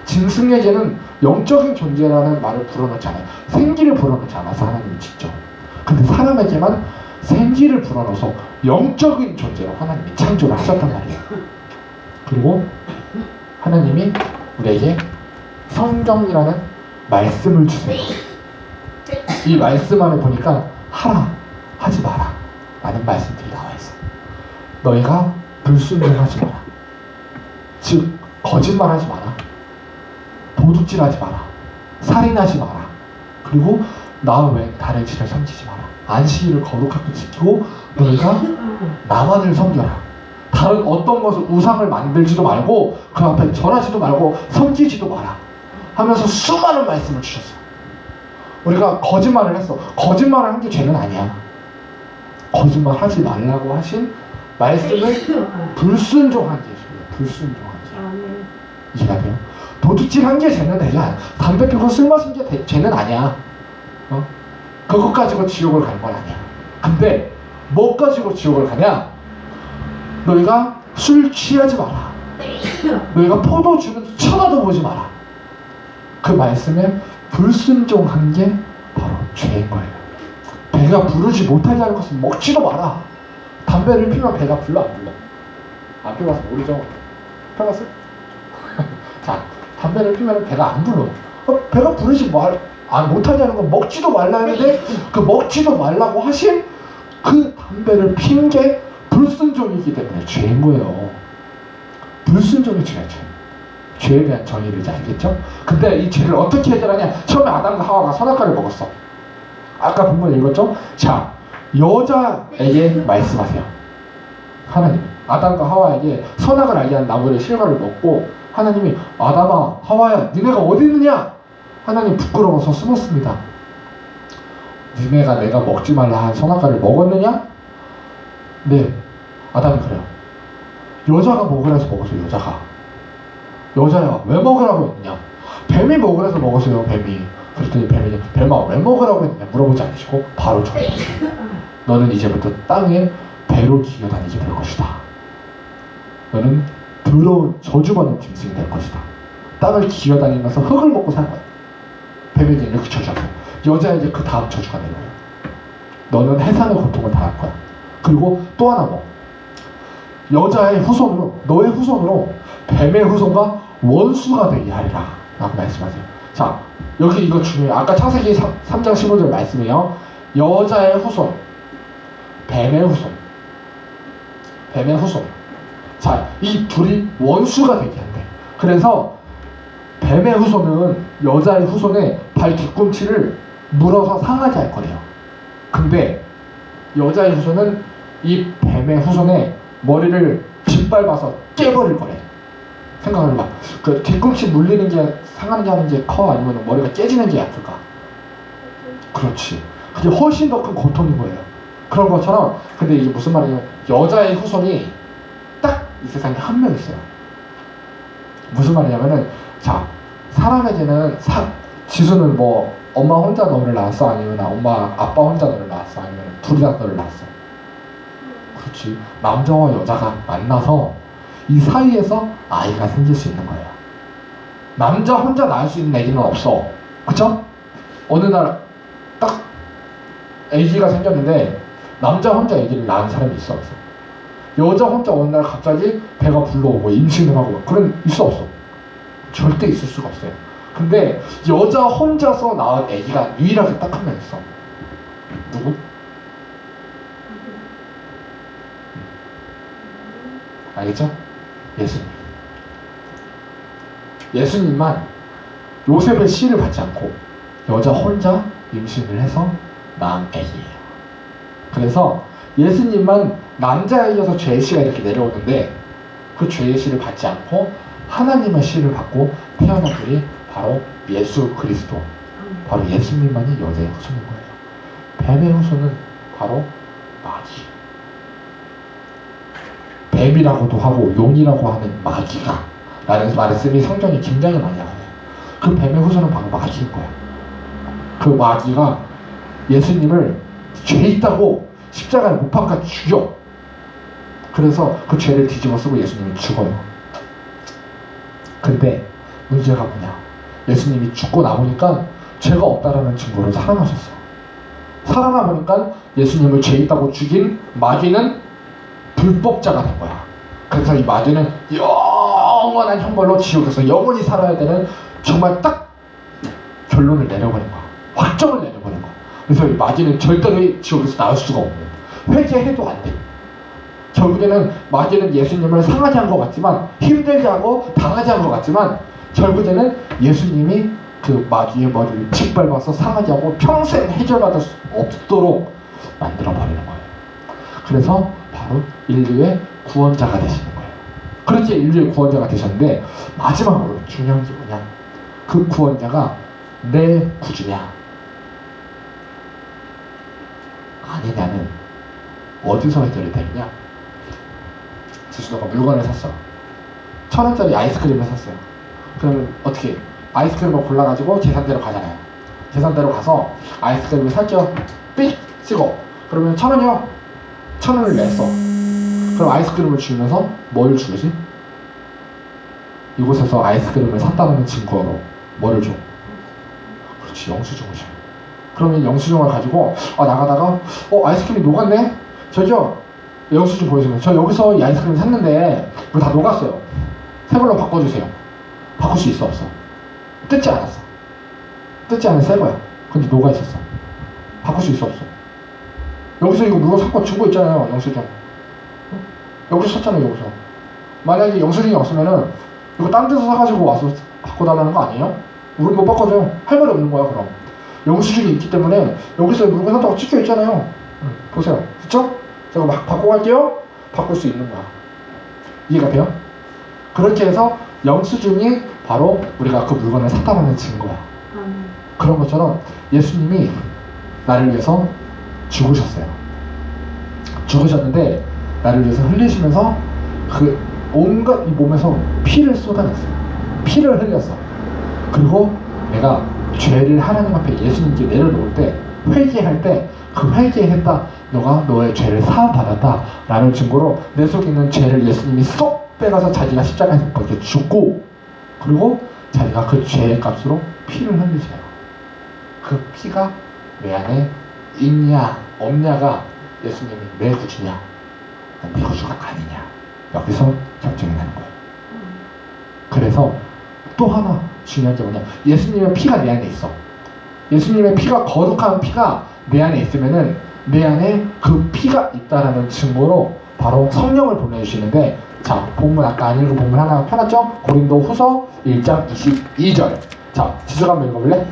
짐승에게는 영적인 존재라는 말을 불어넣지 않아요. 생기를 불어넣지 않아서 하나님이 직접. 근데 사람에게만 생기를 불어넣어서 영적인 존재로 하나님이 창조를 하셨단 말이에요. 그리고 하나님이 우리에게 성경이라는 말씀을 주세요. 이 말씀 안에 보니까 하라, 하지 마라 라는 말씀들이 나와 있어. 너희가 불순종하지 마라. 즉 거짓말하지 마라. 도둑질하지 마라. 살인하지 마라. 그리고 나 외 다른 신을 섬기지 마라. 안식일을 거룩하게 지키고 너희가 나만을 섬겨라. 다른 어떤 것을 우상을 만들지도 말고 그 앞에 절하지도 말고 섬기지도 마라 하면서 수많은 말씀을 주셨어요. 우리가 거짓말을 했어. 거짓말을 한 게 죄는 아니야. 거짓말하지 말라고 하신 말씀을 불순종한 게 죄예요. 불순종한 게. 이해가 돼요? 도둑질한 게 죄는 아니야. 담배 피우고 술 마신 게 죄는 아니야. 그것 가지고 지옥을 가는 건 아니야. 근데 뭐 가지고 지옥을 가냐? 너희가 술 취하지 마라. 너희가 포도주는 쳐다도 보지 마라. 그 말씀에 불순종한 게 바로 죄인 거예요. 배가 부르지 못하게 하는 것은 먹지도 마라. 담배를 피우면 배가 불러 안 불러? 안 피워봐서 모르죠? 피워봤어요? 자, 담배를 피우면 배가 안 불러. 배가 부르지 못하게 하는 건 먹지도 말라 했는데 그 먹지도 말라고 하신 그 담배를 피운 게 불순종이기 때문에 죄인 거예요. 불순종이 죄야, 죄. 죄에 대한 정의를 이제 알겠죠? 근데 이 죄를 어떻게 해결하냐? 처음에 아담과 하와가 선악과를 먹었어. 아까 본문 읽었죠? 자, 여자에게 말씀하세요. 하나님, 아담과 하와에게 선악을 알게 한 나무의 실과를 먹고 하나님이 아담아, 하와야, 니네가 어디 있느냐? 하나님 부끄러워서 숨었습니다. 니네가 내가 먹지 말라 한 선악과를 먹었느냐? 네, 아담이 그래요. 여자가 먹으라서 먹었어요. 여자야 왜 먹으라고 했느냐? 뱀이 먹으라서 먹었어요. 뱀이. 그랬더니 뱀이 뱀아 왜 먹으라고 했느냐 물어보지 않으시고 바로 정했어요. 너는 이제부터 땅에 배로 기어다니게 될 것이다. 너는 더러운 저주받는 짐승이 될 것이다. 땅을 기어다니면서 흙을 먹고 살 거야. 뱀에게 이렇게 저주하세요. 여자에게 그 다음 저주가 내려와요. 너는 해산의 고통을 당할 거야. 그리고 또 하나 여자의 후손으로, 너의 후손으로 뱀의 후손과 원수가 되게 하리라 라고 말씀하세요. 자, 여기 이거 중요해요. 아까 창세기 3장 15절 말씀이에요. 여자의 후손, 뱀의 후손. 자, 이 둘이 원수가 되게 한대. 그래서 뱀의 후손은 여자의 후손의 발 뒤꿈치를 물어서 상하게 할 거래요. 근데 여자의 후손은 이 뱀의 후손의 머리를 짓밟아서 깨버릴 거래. 생각을 해봐. 그 뒤꿈치 물리는 게 상하는 게 하는 게 커? 아니면 머리가 깨지는 게 약할까? 그렇지. 그게 훨씬 더 큰 고통인 거예요. 그런 것처럼 근데 이게 무슨 말이냐면 여자의 후손이 딱 이 세상에 한 명 있어요. 무슨 말이냐면은 자, 사람에게는 지수는 뭐 엄마 혼자 너를 낳았어? 아니면 엄마 아빠 혼자 너를 낳았어? 아니면 둘이 다 너를 낳았어? 그렇지. 남자와 여자가 만나서 이 사이에서 아이가 생길 수 있는 거예요. 남자 혼자 낳을 수 있는 아기는 없어. 그쵸? 어느 날 딱 아기가 생겼는데 남자 혼자 아기를 낳은 사람이 있어 없어? 여자 혼자 어느 날 갑자기 배가 불러오고 임신을 하고 그런 있어 없어? 절대 있을 수가 없어요. 근데 여자 혼자서 낳은 아기가 유일하게 딱 한 명 있어. 누구? 알겠죠? 예수님. 예수님만 요셉의 씨를 받지 않고 여자 혼자 임신을 해서 낳은 아기예요. 그래서 예수님만 남자이어서 죄의 씨가 이렇게 내려오는데 그 죄의 씨를 받지 않고 하나님의 씨를 받고 태어난 분이 바로 예수 그리스도, 바로 예수님만이 여자의 후손인 거예요. 뱀의 후손은 바로 마귀. 뱀이라고도 하고 용이라고 하는 마귀가 라는 말씀이 성경이 굉장히 많이 나와요. 그 뱀의 후손은 바로 마귀인 거야. 그 마귀가 예수님을 죄 있다고 십자가에 못 박아 죽여. 그래서 그 죄를 뒤집어 쓰고 예수님이 죽어요. 근데 문제가 뭐냐? 예수님이 죽고 나보니까 죄가 없다라는 증거로 살아나셨어. 살아나보니까 예수님을 죄 있다고 죽인 마귀는 불법자가 된 거야. 그래서 이 마귀는 영원한 형벌로 지옥에서 영원히 살아야 되는 정말 딱 결론을 내려버린 거야. 확정을 내려버린 거야. 그래서 이 마귀는 절대로 이 지옥에서 나올 수가 없는, 회개해도 안 돼. 결국에는 마귀는 예수님을 상하게 한 것 같지만, 힘들게 하고 당하게 한 것 같지만, 결국에는 예수님이 그 마귀의 머리를 짓밟아서 상하게 하고 평생 해결받을 수 없도록 만들어버리는 거예요. 그래서 바로 인류의 구원자가 되시는 거예요. 그렇게 인류의 구원자가 되셨는데, 마지막으로 중요한 게 뭐냐, 그 구원자가 내 구주냐 아니냐는 어디서 해결이 되느냐. 지수도가 물건을 샀어. 1,000원짜리 아이스크림을 샀어요. 그러면 어떻게, 아이스크림을 골라가지고 계산대로 가잖아요. 계산대로 가서 아이스크림을 살게요. 삑 찍어. 그러면 1,000원이요. 1,000원을 냈어. 그럼 아이스크림을 주면서 뭘 주지? 이곳에서 아이스크림을 샀다는 증거로 뭐를 줘? 그렇지, 영수증을 줘. 그러면 영수증을 가지고 나가다가 아이스크림이 녹았네? 저기요, 영수증 보여주면, 저 여기서 이 아이스크림 샀는데 이거 다 녹았어요. 새 걸로 바꿔주세요. 바꿀 수 있어, 없어? 뜯지 않았어. 뜯지 않은 새 거야. 근데 녹아 있었어. 바꿀 수 있어, 없어? 여기서 이거 물건 샀고 증거 있잖아요, 영수증. 여기서 샀잖아요, 여기서. 만약에 영수증이 없으면은 이거 딴 데서 사가지고 와서 바꿔달라는 거 아니에요? 우린 못 바꿔줘요. 할 말이 없는 거야. 그럼 영수증이 있기 때문에 여기서 물건 샀다고 찍혀 있잖아요. 보세요, 그쵸? 제가 막 바꿔 갈게요. 바꿀 수 있는 거야. 이해가 돼요? 그렇게 해서 영수증이 바로 우리가 그 물건을 샀다는 증거야. 그런 것처럼 예수님이 나를 위해서 죽으셨어요. 죽으셨는데 나를 위해서 흘리시면서 그 온갖 이 몸에서 피를 쏟아냈어요. 피를 흘렸어. 그리고 내가 죄를 하나님 앞에 예수님께 내려놓을 때, 회개할 때, 그 회개했다, 너가 너의 죄를 사함받았다 라는 증거로 내 속에 있는 죄를 예수님이 쏙 빼가서 자기가 십자가에서 그렇게 죽고, 그리고 자기가 그 죄의 값으로 피를 흘리세요. 그 피가 내 안에 있냐 없냐가 예수님이 내 구주냐 내 구주가 아니냐, 여기서 결정이 나는 거예요. 그래서 또 하나 중요한 게 뭐냐, 예수님의 피가 내 안에 있어. 예수님의 피가, 거룩한 피가 내 안에 있으면은 내 안에 그 피가 있다라는 증거로 바로 성령을 보내주시는데, 자, 본문 아까 안 읽은 본문 하나 펴놨죠? 고린도 후서 1장 22절. 자, 지수가 한번 읽어볼래?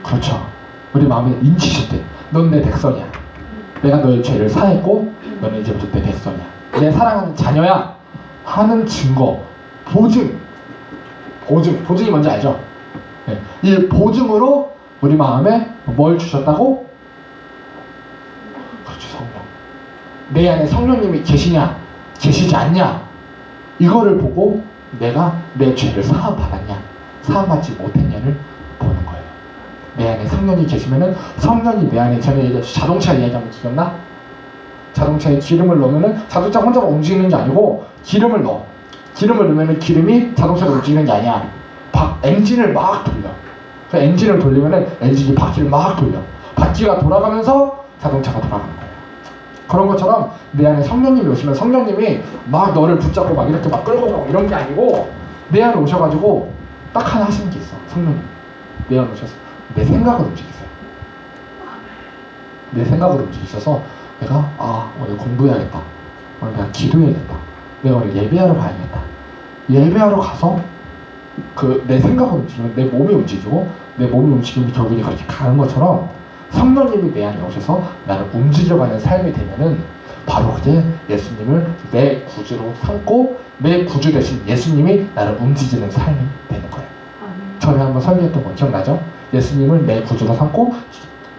그렇죠. 우리 마음에 인치실 때, 넌 내 백성이야. 내가 너의 죄를 사했고 너는 이제부터 내 백성이야. 내 사랑하는 자녀야 하는 증거, 보증이 뭔지 알죠? 네. 이 보증으로 우리 마음에 뭘 주셨다고? 그렇죠, 성령. 내 안에 성령님이 계시냐 계시지 않냐, 이거를 보고 내가 내 죄를 사함받았냐 사함받지 못했냐를 보는 거예요. 내 안에 성령이 계시면은, 성령이 내 안에, 전에 얘기했죠, 자동차 이야기하면 기억나? 자동차에 기름을 넣으면은 자동차 혼자만 움직이는 게 아니고 기름을 넣어. 기름을 넣으면은 기름이 자동차를 움직이는 게 아니야. 엔진을 막 돌려. 그 엔진을 돌리면은 엔진이 바퀴를 막 돌려. 바퀴가 돌아가면서 자동차가 돌아가는 거예요. 그런 것처럼 내 안에 성령님이 오시면 성령님이 막 너를 붙잡고 막 이렇게 막 끌고 가고 이런 게 아니고, 내 안에 오셔가지고 딱 하나 하시는 게 있어. 성령님 내 안에 오셔서 내 생각을 움직이세요. 내 생각을 움직이셔서 내가 오늘 공부해야겠다, 오늘 내가 기도해야겠다, 내가 오늘 예배하러 가야겠다, 예배하러 가서 그 내 생각을 움직이면 내 몸이 움직이고, 내 몸이 움직이면 결국에 그렇게 가는 것처럼 성령님이 내 안에 오셔서 나를 움직여가는 삶이 되면은 바로 그게 예수님을 내 구주로 삼고 내 구주 대신 예수님이 나를 움직이는 삶이 되는 거예요. 전에 한번 설교했던 거 기억나죠? 예수님을 내 구주로 삼고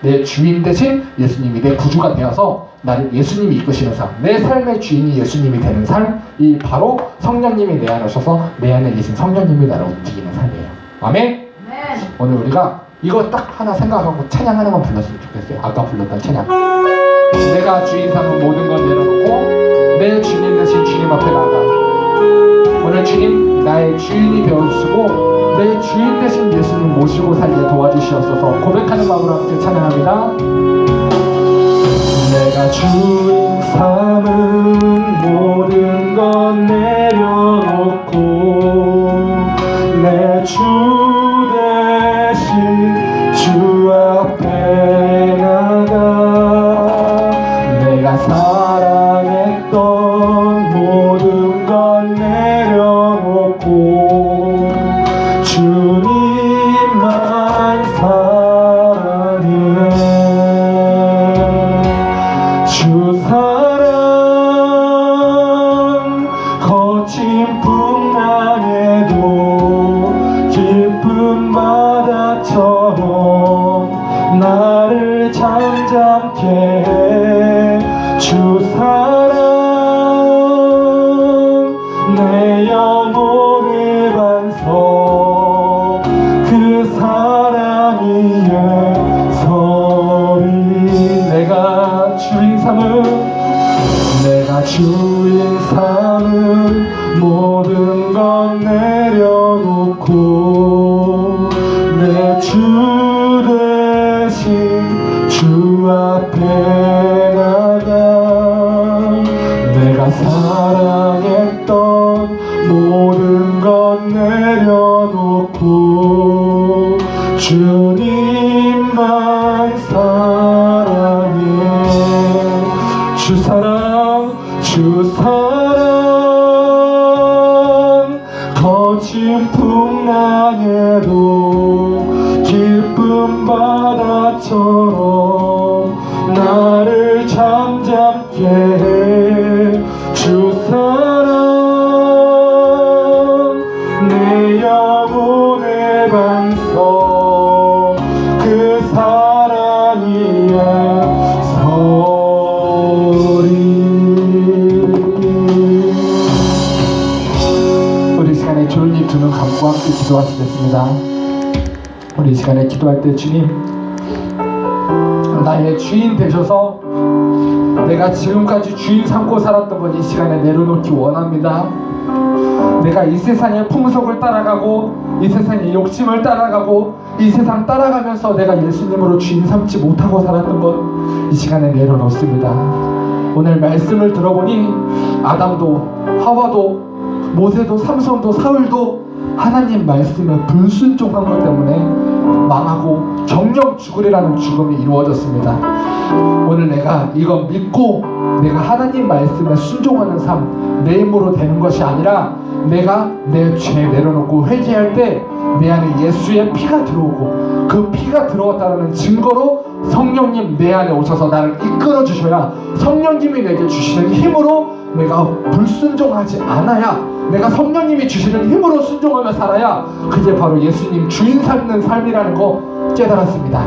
내 주인 대신 예수님이 내 구주가 되어서 나를 예수님이 이끄시는 삶, 내 삶의 주인이 예수님이 되는 삶이 바로 성령님이 내 안에 오셔서 내 안에 계신 성령님이 나를 움직이는 삶이에요. 아멘? 오늘 우리가 이거 딱 하나 생각하고 찬양 하나만 불렀으면 좋겠어요. 아까 불렀던 찬양. 내가 주인 삼은 모든 걸 내려놓고 내 주님 대신 주님 앞에 나가. 오늘 주님 나의 주인이 되어주시고 내 주인 대신 예수님 모시고 살게 도와주시옵소서. 고백하는 마음으로 함께 찬양합니다. 내가 내가 주인 삼은 모든 건 내려놓고 내 주 대신 주 앞에 나가 내가 사랑했던 모든 건 내려놓고 주님만 사랑해 주 사랑 거친 풍랑에도 깊은 바다처럼 나를 잠잠케 해 주 사랑 내 영혼의 반석 그 사랑이 예설이 내가 주인 삼은 모든 건 내려놓고 내 주 대신 주 앞에 나가 내가 사랑했던 모든 건 내려놓고 주님만 사랑해 주 사랑 거친 풍랑에도 깊은 바다처럼 나를 잠잠케 해 주 사랑 내 영혼의 반석 그 사랑이 예설이 우리 시간에 좋은 입 두 눈 감고 함께 기도하시겠습니다. 우리 시간에 기도할 때 주님 나의 주인 되셔서 내가 지금까지 주인 삼고 살았던 건 이 시간에 내려놓기 원합니다. 내가 이 세상의 풍속을 따라가고 이 세상의 욕심을 따라가고 이 세상 따라가면서 내가 예수님으로 주인 삼지 못하고 살았던 것 이 시간에 내려놓습니다. 오늘 말씀을 들어보니 아담도 하와도 모세도 삼손도 사울도 하나님 말씀에 불순종한 것 때문에 망하고 정령 죽으리라는 죽음이 이루어졌습니다. 오늘 내가 이거 믿고 내가 하나님 말씀에 순종하는 삶 내 힘으로 되는 것이 아니라 내가 내 죄 내려놓고 회개할 때 내 안에 예수의 피가 들어오고 그 피가 들어왔다는 증거로 성령님 내 안에 오셔서 나를 이끌어 주셔야 성령님이 내게 주시는 힘으로 내가 불순종하지 않아야 내가 성령님이 주시는 힘으로 순종하며 살아야 그게 바로 예수님 주인 삼는 삶이라는 거 깨달았습니다.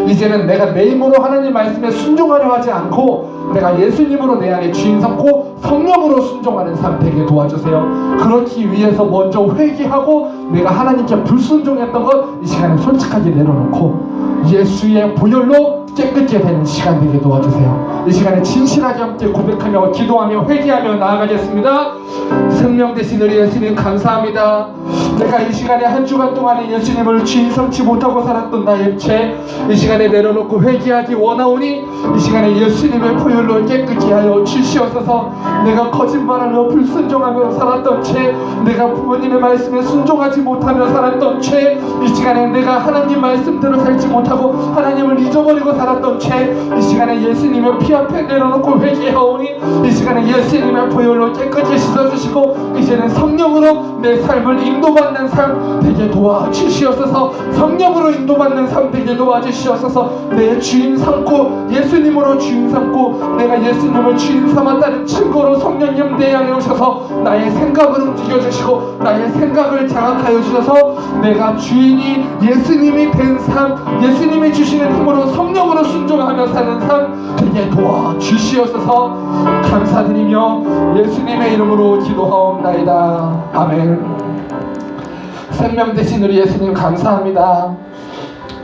이제는 내가 내 힘으로 하나님 말씀에 순종하려 하지 않고 내가 예수님으로 내 안에 주인 삼고 성령으로 순종하는 삶 되게 도와주세요. 그렇기 위해서 먼저 회개하고 내가 하나님께 불순종했던 것 이 시간에 솔직하게 내려놓고 예수의 보혈로 깨끗게 되는 시간 되게 도와주세요. 이 시간에 진실하게 함께 고백하며 기도하며 회개하며 나아가겠습니다. 생명 되신 우리 예수님 감사합니다. 내가 이 시간에 한 주간 동안에 예수님을 주인 삼지 못하고 살았던 나의 죄 이 시간에 내려놓고 회개하기 원하오니 이 시간에 예수님의 보혈로 깨끗게 하여 주시옵소서. 내가 거짓말하며 불순종하며 살았던 죄 내가 부모님의 말씀에 순종하지 못하며 살았던 죄 이 시간에 내가 하나님 말씀대로 살지 못하고 하나님을 잊어버리고 살았던 죄 이 시간에 예수님의 피 앞에 내려놓고 회개하오니 이 시간에 예수님의 보혈로 깨끗이 씻어주시고 이제는 성령으로 내 삶을 인도받는 삶 되게 도와주시옵소서. 성령으로 인도받는 삶 되게 도와주시옵소서. 내 주인 삼고 예수님으로 주인 삼고 내가 예수님을 주인 삼았다는 증거로 성령님 내 안에 오셔서 나의 생각을 움직여주시고 나의 생각을 장악하여 주셔서 내가 주인이 예수님이 된 삶 예수님이 주시는 힘으로 성령으로 순종하며 사는 삶 되게 도와주시옵소서. 감사드리며 예수님의 이름으로 기도하옵나이다. 아멘. 생명 되신 우리 예수님 감사합니다.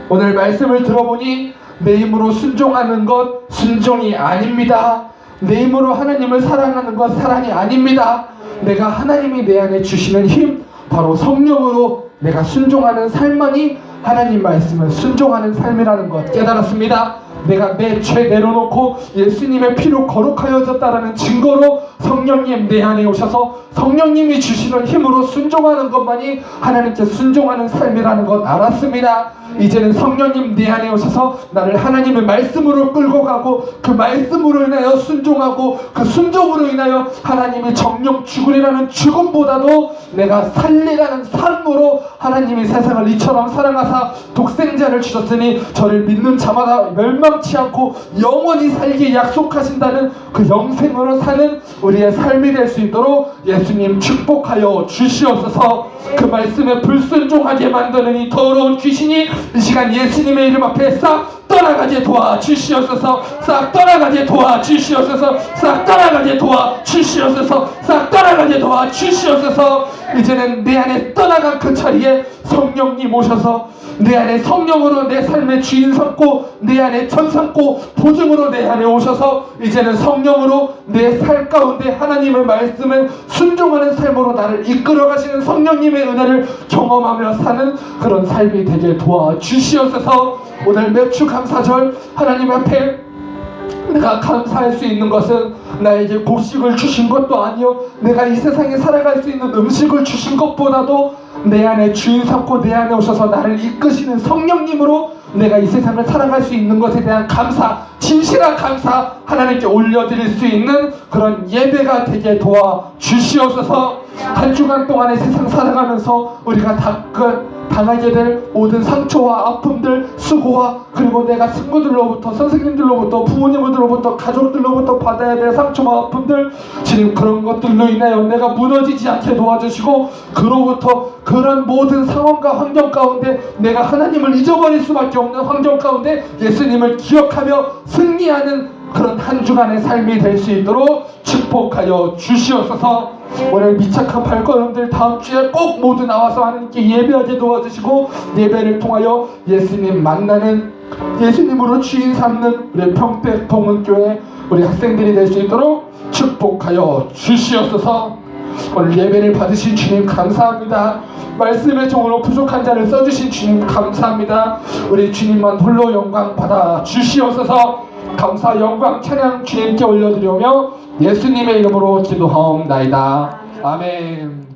오늘 말씀을 들어보니 내 힘으로 순종하는 것 순종이 아닙니다. 내 힘으로 하나님을 사랑하는 것 사랑이 아닙니다. 내가 하나님이 내 안에 주시는 힘 바로 성령으로 내가 순종하는 삶만이 하나님 말씀을 순종하는 삶이라는 것 깨달았습니다. 내가 내 죄 내려놓고 예수님의 피로 거룩하여졌다라는 증거로 성령님 내 안에 오셔서 성령님이 주시는 힘으로 순종하는 것만이 하나님께 순종하는 삶이라는 것 알았습니다. 이제는 성령님 내 안에 오셔서 나를 하나님의 말씀으로 끌고 가고 그 말씀으로 인하여 순종하고 그 순종으로 인하여 하나님이 정령 죽으리라는 죽음보다도 내가 살리라는 삶으로 하나님이 세상을 이처럼 사랑하사 독생자를 주셨으니 저를 믿는 자마다 멸망치 않고 영원히 살기 약속하신다는 그 영생으로 사는 우리의 삶이 될 수 있도록 예수님 축복하여 주시옵소서. 그 말씀에 불순종하게 만드는 이 더러운 귀신이 이 시간 예수님의 이름 앞에 싹 떠나가게 도와주시옵소서. 싹 떠나가게 도와주시옵소서. 싹 떠나가게 도와주시옵소서. 싹 떠나가게 도와주시옵소서. 이제는 내 안에 떠나간 그 자리에 성령님 오셔서 내 안에 성령으로 내 삶의 주인 삼고 내 안에 전 삼고 보증으로 내 안에 오셔서 이제는 성령으로 내 삶 가운데 하나님의 말씀을 순종하는 삶으로 나를 이끌어 가시는 성령님의 은혜를 경험하며 사는 그런 삶이 되게 도와주시옵소서. 오늘 매주 감사절 하나님 앞에 내가 감사할 수 있는 것은 나에게 곡식을 주신 것도 아니요 내가 이 세상에 살아갈 수 있는 음식을 주신 것보다도 내 안에 주인 삼고 내 안에 오셔서 나를 이끄시는 성령님으로 내가 이 세상을 살아갈 수 있는 것에 대한 감사, 진실한 감사 하나님께 올려드릴 수 있는 그런 예배가 되게 도와주시옵소서. 한 주간 동안의 세상 살아가면서 우리가 당하게 될 모든 상처와 아픔들, 수고와 그리고 내가 친구들로부터 선생님들로부터 부모님들로부터 가족들로부터 받아야 될 상처와 아픔들 지금 그런 것들로 인하여 내가 무너지지 않게 도와주시고 그로부터 그런 모든 상황과 환경 가운데 내가 하나님을 잊어버릴 수밖에 없는 환경 가운데 예수님을 기억하며 승리하는 그런 한 주간의 삶이 될 수 있도록 축복하여 주시옵소서. 오늘 미착한 발걸음들 다음 주에 꼭 모두 나와서 하나님께 예배하게 도와주시고 예배를 통하여 예수님 만나는 예수님으로 주인 삼는 우리 평택 동문교회 우리 학생들이 될 수 있도록 축복하여 주시옵소서. 오늘 예배를 받으신 주님 감사합니다. 말씀의 종으로 부족한 자를 써주신 주님 감사합니다. 우리 주님만 홀로 영광 받아 주시옵소서. 감사 영광 찬양 주님께 올려드리며 예수님의 이름으로 기도하옵나이다. 아멘.